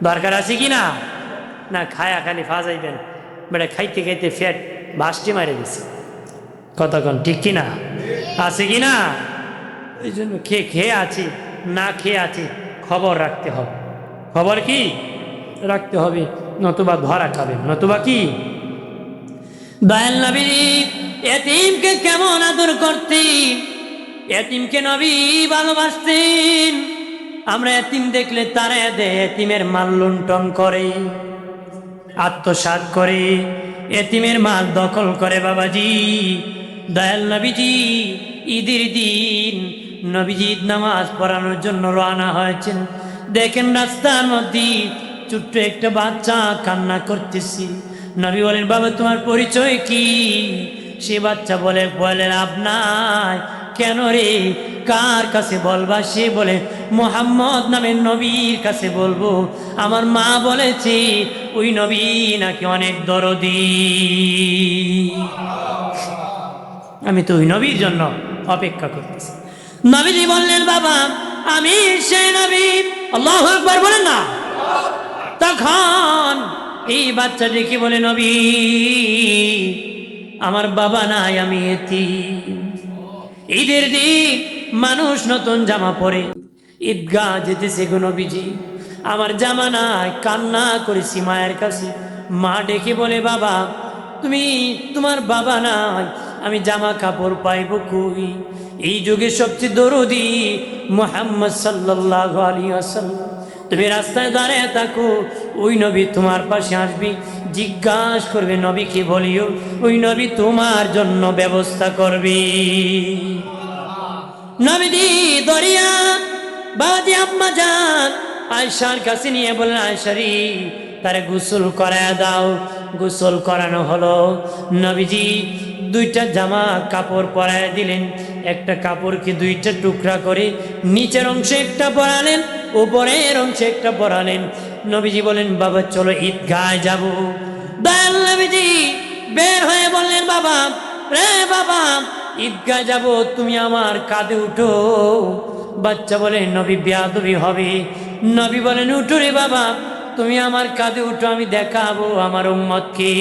দরকার আছে কি না? না খায়া খালি ফাজাইবেন, বেটা খাইতে খাইতে ফ্যাট ভাসটি মারে দিছে। কতক্ষণ ঠিক কি না? আছে কি না? এই জন্য খেয়ে আছি না খেয়ে আছি, খবর রাখতে হবে। খবর কি রাখতে হবে, নতুবা ধরা খাবে, নতুবা কি। দয়াল নবী এতিমকে কেমন আদর করতেন, এতিমকে নবী ভালোবাসতেন। আমরা এতিম দেখলে তারা এতিমের মাল লুণ্ঠন করে, আত্মসাৎ করে, এতিমের মাল দখল করে। বাবাজি দয়াল নবীজি ঈদের দিন নবীজি ঈদ নামাজ পড়ানোর জন্য রওনা হয়েছেন। দেখেন রাস্তার মধ্যে ছোট্ট একটা বাচ্চা কান্না করতেছি। নবী বলেন বাবা তোমার পরিচয় কি? সে বাচ্চা বলে আপনার। কেন রে, কার কাছে বলবা? সে বলে মোহাম্মদ নামের নবীর কাছে বলবো। আমার মা বলেছে ওই নবী নাকি অনেক দরদি, আমি তো ওই নবীর জন্য অপেক্ষা করতেছি। নবীজি বললেন বাবা আমি সেই নবী। আল্লাহু আকবার বলেন না। তখন এই বাচ্চাটি কি বলে, নবী আমার বাবা নাই, আমি এতিম। ঈদের দিন মানুষ নতুন জামা পরে ঈদগাহ যেতেছে গো নবীজি, আমার জামা নাই, কান্না করেছি মায়ের কাছে। মা ডেকে বলে বাবা তুমি, তোমার বাবা নাই, আমি জামা কাপড় পাইব কই? এই যুগে সবচেয়ে দরদি মুহাম্মদ সাল্লাল্লাহু আলাইহি ওয়াসাল্লাম, তুমি রাস্তায় দাঁড়িয়ে থাকো, ওই নবী তোমার পাশে আসবি, জিজ্ঞাসা করবে নবীকে বলিও, ওই নবী তোমার জন্য ব্যবস্থা করবে। নবীজি দরিয়া বাদি আম্মা জান আয়েশার কাছে নিয়ে বললেন আয়েশারি তারে গোসল করায় দাও। গোসল করানো হলো। নবীজি 2টা জামা কাপড় পরায় দিলেন। একটা কাপড়কে 2টা টুকরা করে নিচের অংশে একটা পরালেন, উপরের অংশে একটা পরালেন। নবীজি বলেন বাবা চলো ঈদগায় যাব। দয়াল নবীজি বের হয়ে বললেন বাবা রে বাবা ঈদগায় যাব, তুমি আমার কাঁধে উঠো। বাচ্চা বলে নবী বেয়াদবি হবে। নবী বলেন উঠো রে বাবা, তুমি আমার কাঁধে উঠো, আমি দেখাবো আমার উম্মতকে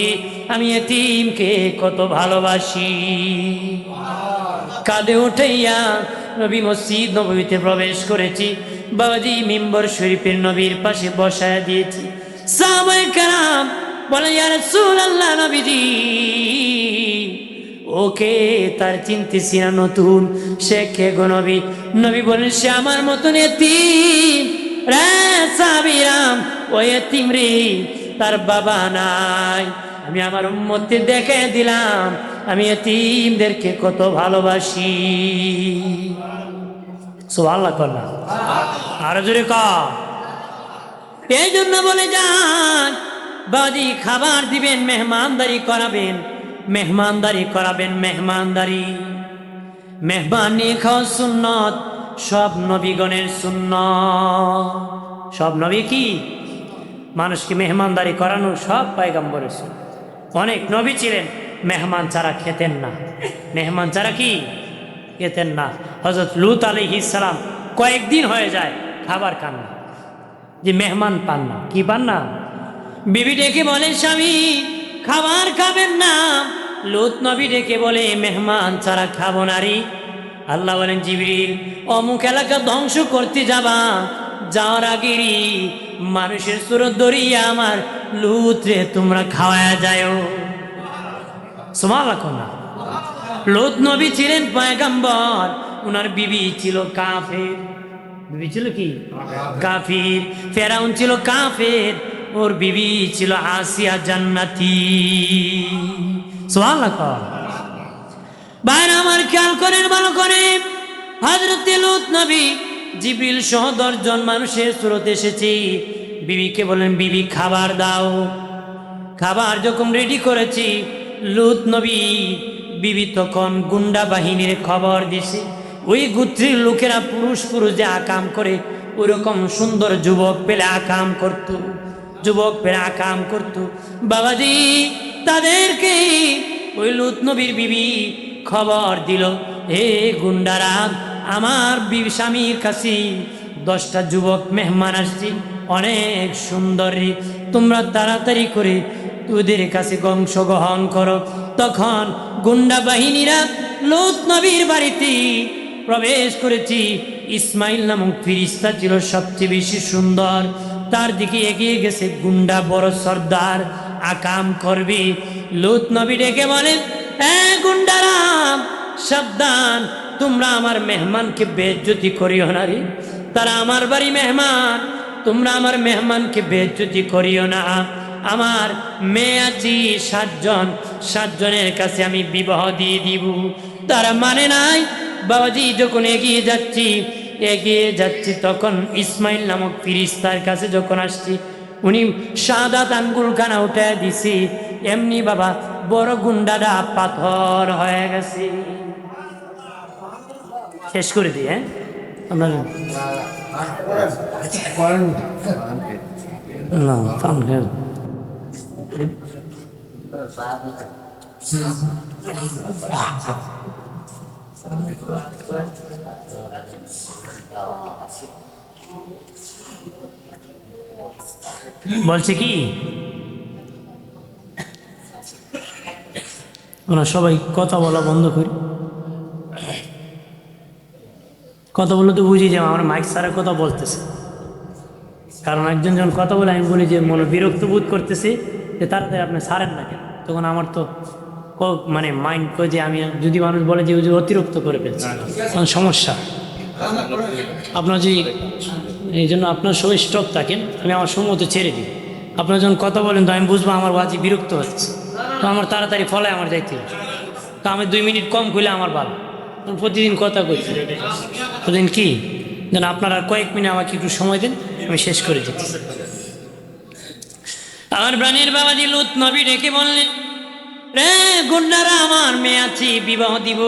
আমি এতিমকে কত ভালোবাসি। কাঁধে উঠাইয়া নবী মসজিদ নববীতে প্রবেশ করেছি। বাবাজি মিম্বর শরীফের নবীর পাশে বসায় দিয়েছি। সাহাবায়ে কেরাম বলে ইয়া রাসূলুল্লাহ, নবীজি ওকে তার চিনতেছি না, নতুন, সে কে গো নবী? নবী বলেন সে আমার মতন এতিম রে সাহাবীরাম, ও এতিম রে, তার বাবা নাই। আমি আমার উম্মতকে দেখে দিলাম আমি এতিমদেরকে কত ভালোবাসি। সুবহানাল্লাহ কন্যা আরো জোরে ক। এই জন্য বলে যান বাদি খাবার দিবেন, মেহমানদারি করাবেন, মেহমানদারি করাবেন, মেহমানদারি। মেহমান নিয়ে খাওয়া সুন্নত, সব নবীগণের সুন্নত। সব নবী কি মানুষকে মেহমানদারি করানো সব পয়গম্বরের সুন্নত। অনেক নবী ছিলেন মেহমান ছাড়া খেতেন না, মেহমান ছাড়া কি খেতেন না। হযরত লূত আলাইহিস সালাম কয়েকদিন হয়ে যায় খাবার খান না, যে মেহমান পান না। কি পান না? বিবি ডেকে বলে স্বামী খাবার খাবেন না। লূত নবী ডেকে বলে মেহমান ছাড়া খাবো না রে। আল্লাহ বলেন জিবরিল অমুক এলাকা ধ্বংস করতে যাবা, যাওয়ার আগেরই মানুষের সুরত ধরিয়া আমার লূত রে তোমরা খাওয়া যায়ও। সুবহানাল্লাহ না। লূত নবী ছিলেন পয়গম্বর, উনার বিবি ছিল কাফের। বিবি ছিল কি? কাফির। ফেরাউন ছিল কাফের, ওর বিবি ছিল আসিয়া জান্নাতি। সুবহানাল্লাহ। বাইরে আমার খেয়াল করেন ভালো করে, হযরত লূত নবী জিবরিল সহ 10 জন মানুষের সুরত এসেছে। বিবিকে বলেন বিবি খাবার দাও। খাবার যখন রেডি করেছি, লূত নবী বিবি তখন গুন্ডা বাহিনীর খবর দিছে। ওই গোত্রের লোকেরা পুরুষ পুরুষ যে আকাম করে, ওইরকম সুন্দর যুবক পেলে আকাম করত, যুবক পেলে আকাম করত। বাবাজি তাদেরকে ওই লূত নবীর বিবি খবর দিল, হে গুন্ডারা, আমার বিবি স্বামীর কাছে 10টা যুবক মেহমান আসছে, অনেক সুন্দরী, তোমরা তাড়াতাড়ি করে তোদের কাছে অংশগ্রহণ করো। তখন গুন্ডা বাহিনীরা লূত নবীর বাড়িতে প্রবেশ করেছি। ইসমাইল নামক ফিরিস্তা ছিল সবচেয়ে বেশি সুন্দর, তার দিকে এগিয়ে গেছে গুন্ডা বড় সর্দার আকাম করবে। লূত নবী ডেকে বলেন গুন্ডারা সাবধান, তোমরা আমার মেহমানকে বেইজ্জতি করিও না রে, তারা আমার বাড়ি মেহমান, তোমরা আমার মেহমানকে বেইজ্জতি করিও না। আমার মেয়ে আছি 7 জন, 7 জনের কাছে আমি বিবাহ দিয়ে দিব। তারা মানে নাই। বাবাজি যখন এগিয়ে যাচ্ছি তখন ইসমাইল নামক ফিরিস্তার কাছে যখন আসছি, উনি শাহাদাত আঙ্গুলখানা উঠে দিছি, এমনি বাবা বড় গুন্ডাটা পাথর হয়ে গেছে। শেষ করে দিই। আপনার না পান খেয়ে বলছে কি ওনার সবাই কথা বলা বন্ধ করি, কথা বললে তো বুঝি যে আমার মাইক ছাড়া কথা বলতেছে। কারণ একজন যখন কথা বলে আমি বলি যে মনে বিরক্ত বোধ করতেছি, যে তাড়াতাড়ি আপনি ছাড়েন না কেন, তখন আমার তো মানে মাইন্ড করে যে আমি যদি মানুষ বলে যে অতিরিক্ত করে ফেলছে তখন সমস্যা। আপনার যদি এই জন্য আপনার সবাই স্টপ থাকেন, আমি আমার সময় মতো ছেড়ে দিই। আপনার যখন কথা বলেন তো আমি বুঝবো আমার বাজি বিরক্ত হচ্ছে, তো আমার তাড়াতাড়ি ফলায় আমার যাইতে হবে। তো আমি 2 মিনিট কম খুলে আমার ভালো, প্রতিদিন কথা কইছি। প্রতিদিন কি যেন আপনারা কয়েক মিনিট আমাকে একটু সময় দেন, আমি শেষ করে দিচ্ছি। আমার প্রাণের বাবাজি লূত নবী ডেকে বললেন, রে গুন্ডারা, আমার মেয়ে আছে, বিবাহ দিব,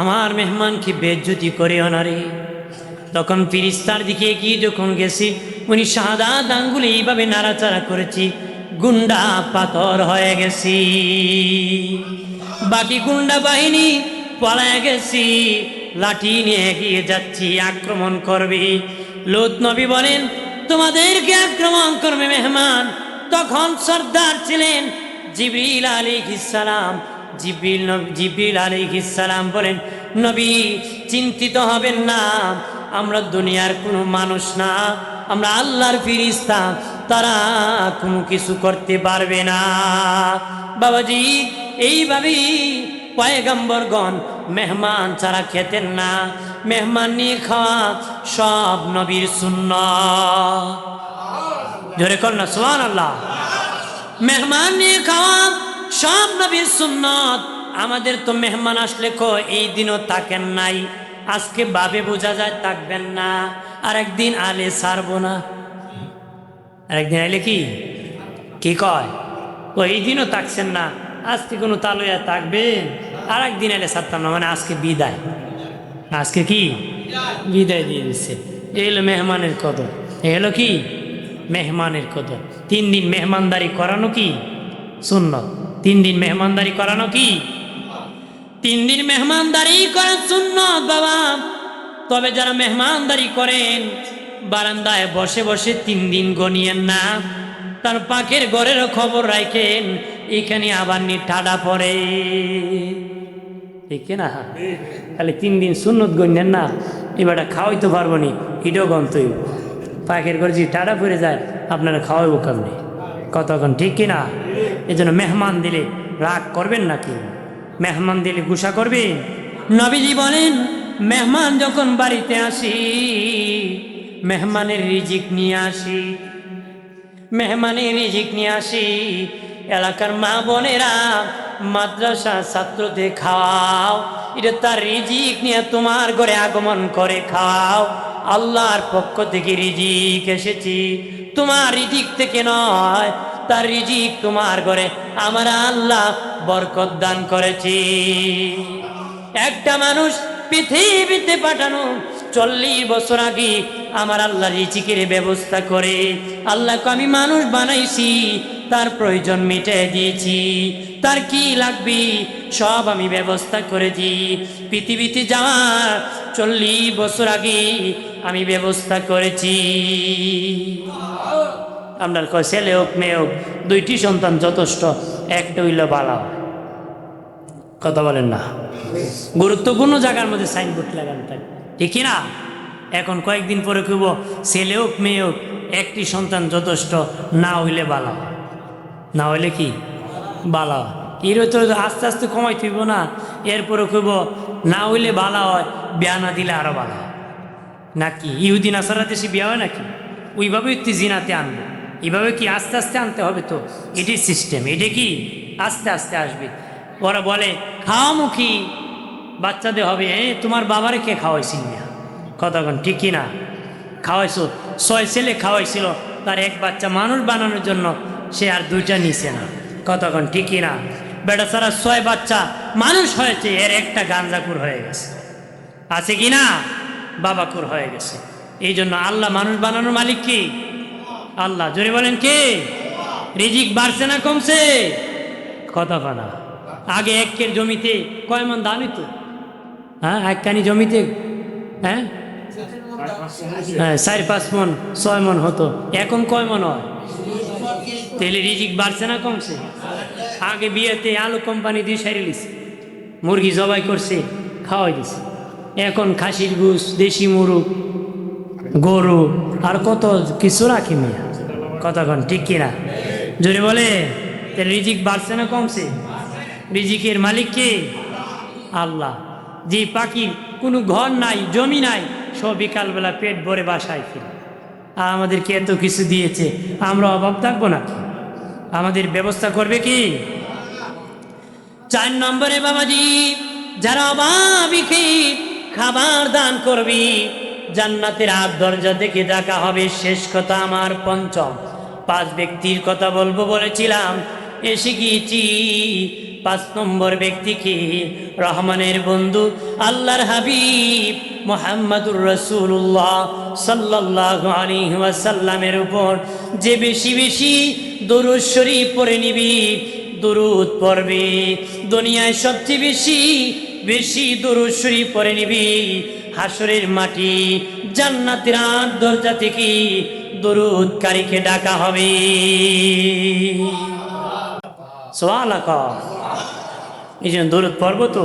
আমার মেহমানকে বেইজ্জতি করিও না রে। তখন ফিরিস্তার দিকে গিয়ে যখন গেছি, উনি শাহাদাত আঙ্গুলে এইভাবে নাড়াচাড়া করেছি, গুন্ডা পাথর হয়ে গেছি। বাকি গুন্ডা বাহিনী পলায় গেছি, লাঠি নিয়ে এগিয়ে যাচ্ছি, আক্রমণ করবে। লূত নবী বলেন তোমাদেরকে আক্রমণ করবে মেহমান। তখন সর্দার ছিলেন জিবরিল আলাইহিস সালাম। জিবরিল আলাইহিস সালাম বলেন, নবী চিন্তিত হবেন না, আমরা দুনিয়ার কোনো মানুষ না, আমরা আল্লাহর ফেরেশতা, তারা কোনো কিছু করতে পারবে না। বাবাজি এইভাবেই পয়গম্বরগণ মেহমান ছাড়া খেতেন না। মেহমান নিয়ে খাওয়া সব নবীর সুন্নাত। জোরে কর না সুবহানাল্লাহ। মেহমান নিয়ে খাওয়া সব নবীর সুন্নাত। আমাদের তো মেহমান আসলে এই দিনও থাকেন নাই, আজকে ভাবে বোঝা যায় থাকবেন না, আর একদিন আলে ছাড়বো না। আরেকদিন আইলে কি কয়, এই দিনও থাকছেন না, আজকে কোনো তালুয়া থাকবেন আর একদিন এলে ছাড়তাম না, মানে আজকে বিদায়, আজকে কি বিদায় দিয়ে দিচ্ছে। এই হলো মেহমানের কদর, এই হলো কি মেহমানের কদর। 3 দিন মেহমানদারি করানো কি সুন্নত, 3 দিন মেহমানদারি করানো কি, 3 দিন মেহমানদারি করা সুন্নত বাবা। তবে যারা মেহমানদারি করেন বারান্দায় বসে বসে 3 দিন গনিয়েন না, তার পাখের ঘরেরও খবর রাখেন, এখানে আবার ঠাডা পড়ে, ঠিক না? খালি 3 দিন সুন্নত গণ্যেন না, এবারটা খাওয়াইতে পারবো নি, এটাও গন্তই। পাখের ঘরে যদি টাডা পড়ে যায় আপনারা খাওয়াইবো কেমনি, কতক্ষণ, ঠিক কিনা? এই জন্য মেহমান দিলে রাগ করবেন নাকি? মেহমান দিলে গুসা করবেন? নবীজি বলেন মেহমান যখন বাড়িতে আসি মেহমানের রিজিক নিয়ে আসি, মেহমানের রিজিক নিয়ে আসি। এলাকার মা বোনেরা মাদ্রাসা ছাত্রদের খাওয়াও, এটা তার রিজিক নিয়ে তোমার ঘরে আগমন করে খাও। আল্লাহর পক্ষ থেকে রিজিক এসেছি, তোমার রিজিক থেকে নয়, তার রিজিক তোমার ঘরে আমার আল্লাহ বরকত দান করেছি। একটা মানুষ পৃথিবীতে পাঠানো 40 বছর আগে আমার আল্লাহ রিজিকের ব্যবস্থা করে, আল্লাহকে আমি মানুষ বানাইছি, তার প্রয়োজন মিটে দিয়েছি, তার কি লাগবে সব আমি ব্যবস্থা করেছি। পৃথিবীতে যাওয়ার 40 বছর আগে আমি ব্যবস্থা করেছি। আপনার কয় ছেলে হোক মেয়ে হোক 2টি সন্তান যথেষ্ট, একটা হইল বালা, কথা বলেন না? গুরুত্বপূর্ণ জায়গার মধ্যে সাইনবোর্ড লাগানো থাকে, ঠিক না? এখন কয়েকদিন পরে কইব ছেলে হোক মেয়ে হোক 1টি সন্তান যথেষ্ট, না হইলে বালা, না হইলে কি বালা। এর তো আস্তে আস্তে কমাই থইব না, এরপরে কইব না হইলে বালা হয়, বিয়া না দিলে আরো বালা হয়। নাকি ইহুদিন আসারা দেশে বিয়া হয় নাকি? ওইভাবে তুই জিনাতে আনবে, এইভাবে কি আস্তে আস্তে আনতে হবে? তো এটাই সিস্টেম, এটা কি আস্তে আস্তে আসবে। ওরা বলে খাওয়ামুখী বাচ্চাদের হবে, তোমার বাবারে কে খাওয়াইছিল না, কতক্ষণ, ঠিক কিনা? খাওয়াইছো, 6 ছেলে খাওয়াইছিল, তার 1 বাচ্চা মানুষ বানানোর জন্য সে আর 2টা নিছে না, কতক্ষণ, ঠিক কিনা? বেটা সারা 6 বাচ্চা মানুষ হয়েছে, এর একটা গাঞ্জাকুর হয়ে গেছে, আছে কিনা? বাবাকুর হয়ে গেছে। এই জন্য আল্লাহ মানুষ বানানোর মালিক কি? আল্লাহ। জোরে বলেন কে? রিজিক বাড়ছে না কমছে? কতক্ষণ আগে 1 জমিতে কয় মন ধান হইতো? হ্যাঁ, 1 জমিতে 4-5 মন 6 মন হতো, এখন কয় মন হয়? তাহলে রিজিক বাড়ছে না কমছে? আগে বিয়েতে আলু কোম্পানি দিয়ে সারি লিছে, মুরগি জবাই করছে, খাওয়াই দিছে। এখন খাসির গুস, দেশি মুরগ, গরু আর কত কিছু রাখি মেয়ে, কতক্ষণ, ঠিক কিনা? জোরে বলে তাহলে রিজিক বাড়ছে না কমছে? রিজিকের মালিক কে? আল্লাহ। যে পাখির কোনো ঘর নাই, জমি নাই, সব বিকালবেলা পেট ভরে বাসায় ফিরে। আর আমাদেরকে এত কিছু দিয়েছে, আমরা অভাব থাকবো না? আমাদের ব্যবস্থা করবে কি? 4 নম্বরে বাবাজি, যারা অভাবীকে খাবার দান করবি জান্নাতের 8 দরজা দেখে ডাকা হবে। শেষ কথা আমার 5ম 5 ব্যক্তির কথা বলবো বলেছিলাম, এসে গিয়েছি। 5 নম্বর ব্যক্তিকে রহমানের বন্ধু আল্লাহর হাবিব মুহাম্মাদুর রাসূলুল্লাহ সাল্লাল্লাহু আলাইহি ওয়াসাল্লামের উপর যে বেশি বেশি দরুদ শরীফ পড়ে নিবি, দরুদ পড়বি, দুনিয়ায় সবচেয়ে বেশি বেশি দরুদ শরীফ পড়ে নিবি, হাসরের মাটি জান্নাতের 8 দরজা থেকে দরুদকারীকে ডাকা হবে। সুবহানাল্লাহ। এই জন্য দরুদ পড়ব, তো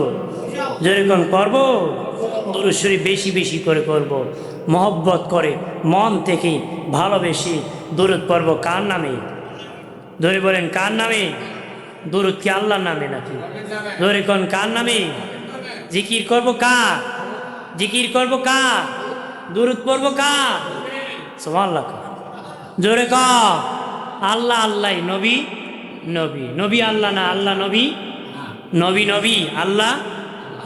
যেরকম করব দরুদ শরীফ বেশি বেশি করে করব, মহব্বত করে মন থেকে ভালোবেসে দরুদ পড়ব। কার নামে? ধরে বলেন কার নামে? দরুদ কি আল্লাহর নামে নাকি? ধরে কোন কার নামে? জিকির করব কার? জিকির করব কার? দরুদ পড়ব কার? সুবহানাল্লাহ। জোরে ক আল্লাহ আল্লাহ, নবী নবী, নবী আল্লাহ না, আল্লাহ নবী, নবী নবী, আল্লাহ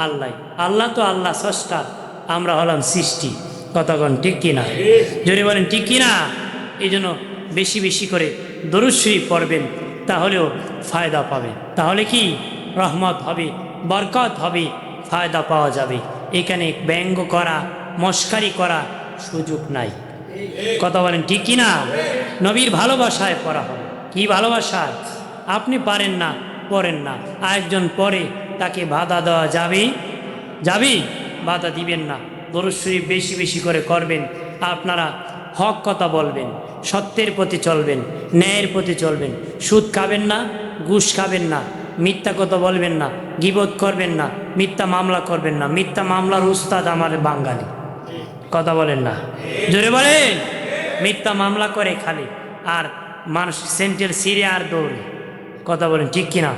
আল্লাহ। আল্লাহ তো আল্লাহ স্রষ্টা, আমরা হলাম সৃষ্টি, কতক্ষণ, ঠিক কিনা? জোরে বলেন ঠিক কিনা? এই জন্য বেশি বেশি করে দরুদ শরীফ পড়বেন, তাহলেও ফায়দা পাবেন, তাহলে কি রহমত হবে, বরকত হবে, ফায়দা পাওয়া যাবে। এখানে ব্যঙ্গ করা, মস্কারি করা সুযোগ নাই। কথা বলেন ঠিক কি না? নবীর ভালোবাসায় পড়া হবে। কি ভালোবাসায়? আপনি পারেন না, পড়েন না, আরেকজন পড়ে, তাকে বাধা দেওয়া যাবে? যাবে? বাধা দিবেন না। দরুদ শরীফ বেশি বেশি করে করবেন। আপনারা হক কথা বলবেন, সত্যের প্রতি চলবেন, ন্যায়ের প্রতি চলবেন। সুদ খাবেন না, ঘুষ খাবেন না, মিথ্যা কথা বলবেন না, গীবত করবেন না, মিথ্যা মামলা করবেন না। মিথ্যা মামলার উস্তাদ আমার বাঙালি। কথা বলেন না, জোরে বলেন। মিথ্যা মামলা করে খালি, আর মানুষ সেন্টেল সিরে আর দৌড়ে। কথা বলেন ঠিক কিনা?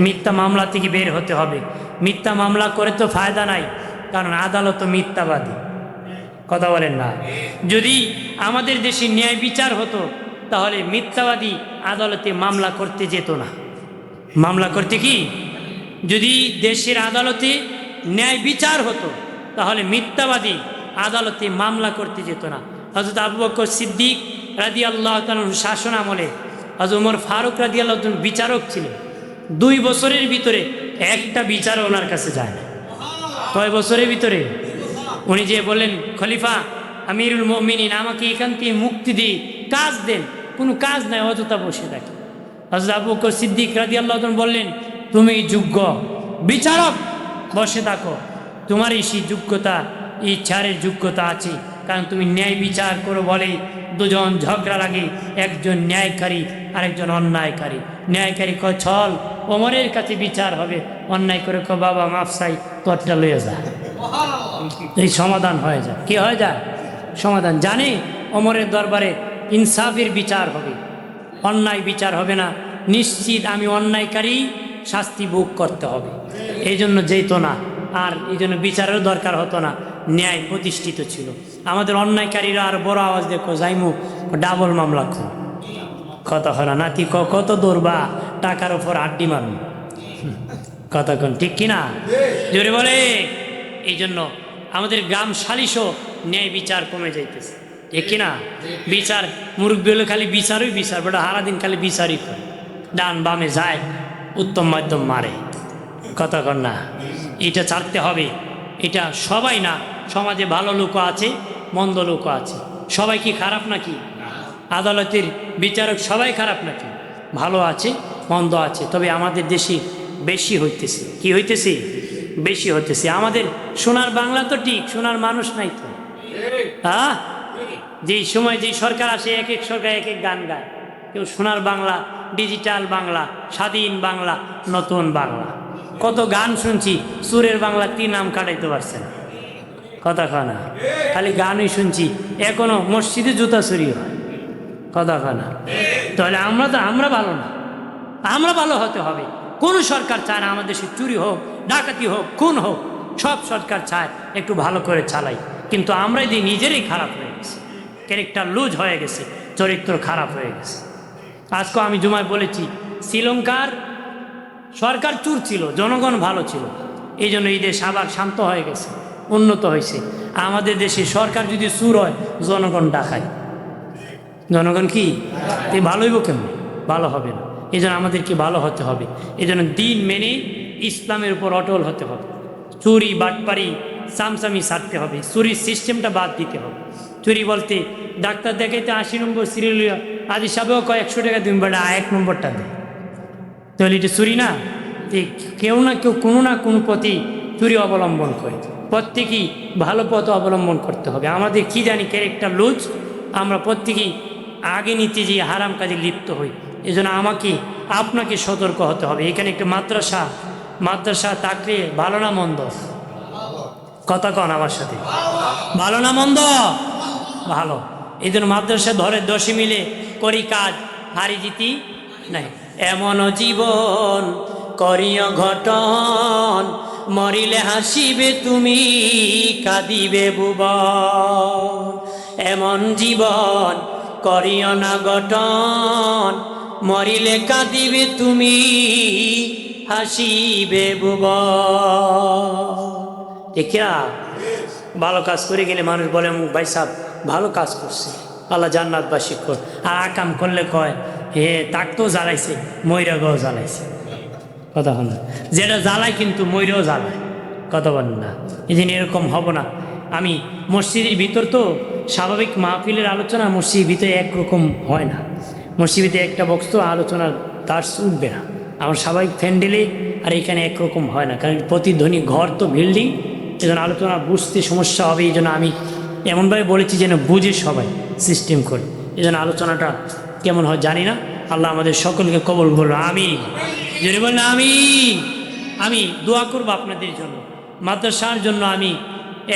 মিথ্যা মামলা থেকে বের হতে হবে। মিথ্যা মামলা করে তো ফায়দা নাই, কারণ আদালত মিথ্যাবাদী। কথা বলেন না। যদি আমাদের দেশে ন্যায় বিচার হতো, তাহলে মিথ্যাবাদী আদালতে মামলা করতে যেত না। মামলা করতে কি? যদি দেশের আদালতে ন্যায় বিচার হতো, তাহলে মিথ্যাবাদী আদালতে মামলা করতে যেত না। হযরত আবু বকর সিদ্দিক রাদিয়াল্লাহু তাআলা শাসন আমলে হযরত ওমর ফারুক রাদিয়াল্লাহু তাআলা বিচারক ছিলেন। 2 বছরের ভিতরে একটা বিচারও ওনার কাছে যায় না। কয় বছরের ভিতরে? উনি যে বললেন, খলিফা আমিরুল মুমিনিন, আমাকে এখান থেকে মুক্তি দিয়ে কাজ দেন। কোনো কাজ নাই, অযথা বসে থাকে। হযরত আবু বকর সিদ্দিক রাদিয়াল্লাহু তাআলা বললেন, তুমি যোগ্য বিচারক, বসে থাকো। তোমার সেই যোগ্যতা, ইচ্ছারের যোগ্যতা আছে, কারণ তুমি ন্যায় বিচার করো বলেই দুজন ঝগড়া লাগে, একজন ন্যায়কারী আরেকজন অন্যায়কারী। ন্যায়কারী কয় চল ওমরের কাছে বিচার হবে, অন্যায় করে কয় বাবা মাফ চাই, তোরটা লয়ে যা। এই সমাধান হয়ে যায়। কি হয়ে যায়? সমাধান। জানে ওমরের দরবারে ইনসাফের বিচার হবে, অন্যায় বিচার হবে না। নিশ্চিত আমি অন্যায়কারী, শাস্তি ভোগ করতে হবে। এই জন্য যেত না, আর এই জন্য বিচারের দরকার হতো না, ন্যায় প্রতিষ্ঠিত ছিল। আমাদের অন্যায়কারীরা আর বড় আওয়াজ দেখো যাইমু ডাবল মামলা খো। কথা হয় না নাতি, কত দৌড়বা, টাকার ওপর আড্ডি মারুন। কতক্ষণ ঠিক কিনা? জোরে বলে। এই জন্য আমাদের গ্রাম সালিশও ন্যায় বিচার কমে যাইতেছে, ঠিক কিনা? বিচার মুরব্বী হলে খালি বিচারই বিচার, বেটা সারাদিন খালি বিচারই করে, ডান বামে যায়, উত্তম মাধ্যম মারে। কতক্ষণ না? এটা ছাড়তে হবে। এটা সবাই না, সমাজে ভালো লোকও আছে, মন্দ লোকও আছে। সবাই কি খারাপ নাকি? আদালতের বিচারক সবাই খারাপ নাকি? ভালো আছে, মন্দ আছে। তবে আমাদের দেশে বেশি হইতেছে। কি হইতেছে? বেশি হইতেছে। আমাদের সোনার বাংলা তো ঠিক, সোনার মানুষ নাই তো। হ্যাঁ, যেই সময় যেই সরকার আসে, এক এক সরকার এক এক গান গায়। কেউ সোনার বাংলা, ডিজিটাল বাংলা, স্বাধীন বাংলা, নতুন বাংলা, কত গান শুনছি। সুরের বাংলা কি নাম কাটাইতে পারছে না। কথা খানা, খালি গানই শুনছি। এখনো মসজিদে জুতা চুরি হয়। কথা খানা। তাহলে আমরা ভালো না, আমরা ভালো হতে হবে। কোন সরকার চায় না আমাদের দেশে চুরি হোক, ডাকাতি হোক, খুন হোক। সব সরকার চায় একটু ভালো করে চালাই, কিন্তু আমরা যে নিজেরই খারাপ হয়ে গেছে, ক্যারেক্টার লুজ হয়ে গেছে, চরিত্র খারাপ হয়ে গেছে। আজকে আমি জুমায় বলেছি, শ্রীলঙ্কার সরকার চুর ছিল, জনগণ ভালো ছিল, এই জন্য এই দেশ আবার শান্ত হয়ে গেছে, উন্নত হয়েছে। আমাদের দেশে সরকার যদি চুর হয়, জনগণ ডাকায়। জনগণ কি ভালো হইব? কেমন ভালো হবে না। এই জন্য আমাদেরকে ভালো হতে হবে। এই জন্য দিন মেনে ইসলামের উপর অটল হতে হবে। চুরি বাটপারি সামসামি ছাড়তে হবে, চুরির সিস্টেমটা বাদ দিতে হবে। চুরি বলতে ডাক্তার দেখাইতে 80 নম্বর সিরিয়াল, আদি সাহেবও কয় 100 টাকা তুমি বেটা 1 নম্বরটা দেয়, তাহলে এটা চুরি না? কেউ না কেউ কোনো না কোনো পথে চুরি অবলম্বন করে। প্রত্যেকেই ভালো পথ অবলম্বন করতে হবে। আমাদের কি জানি ক্যারেক্টার লুজ, আমরা প্রত্যেকেই আগে নিতে যেয়ে হারাম কাজে লিপ্ত হই। এই জন্য আমাকে আপনাকে সতর্ক হতে হবে। এখানে একটা মাদ্রাসা থাকলে ভালো না মন্দ? কথা কন আমার সাথে, ভালো না মন্দ? ভালো। এই জন্য মাদ্রাসা ধরে 10 মিলে করি কাজ, হারি জিতি নাই। এমন জীবন করিও ঘটন, মরিলে হাসিবে তুমি, কাঁদিবে ভুবন। এমন জীবন করিও না গঠন, মরিলে কাঁদিবে তুমি, হাসিবে ভুবন। দেখিয়া ভালো কাজ করে গেলে মানুষ বলে ভাই সাহেব ভালো কাজ করছে, আল্লাহ জান্নাতবাসী কর। আর আকাম করলে কয় হে তাক তো জ্বালাইছে, ময়রা গাও জ্বালাইছে। কথা বল না, যেটা জ্বালায় কিন্তু ময়ূরেও জ্বালায়, কথা বলেন না। এই জন্য এরকম হব না। আমি মসজিদের ভিতর তো স্বাভাবিক মাহফিলের আলোচনা মসজিদের ভিতরে একরকম হয় না। মসজিদে একটা বক্স তো আলোচনার তার উঠবে না, আমার স্বাভাবিক ফ্যান্ডেলে আর এখানে একরকম হয় না, কারণ প্রতিধ্বনি ঘর তো বিল্ডিং, এই জন্য আলোচনা বুঝতে সমস্যা হবে। এই জন্য আমি এমনভাবে বলেছি যেন বুঝে সবাই সিস্টেম করে, এই জন্য আলোচনাটা কেমন হয় জানি না। আল্লাহ আমাদের সকলকে কবুল করলো, আমি যদি বললাম আমি দোয়া করবো আপনাদের জন্য, মাদ্রাসার জন্য। আমি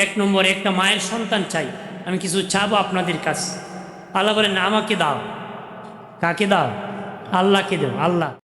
1 নম্বর একটা মায়ের সন্তান চাই, আমি কিছু চাবো আপনাদের কাছে। আল্লাহ বলেন আমাকে দাও, কাকে দাও? আল্লাহকে দাও। আল্লাহ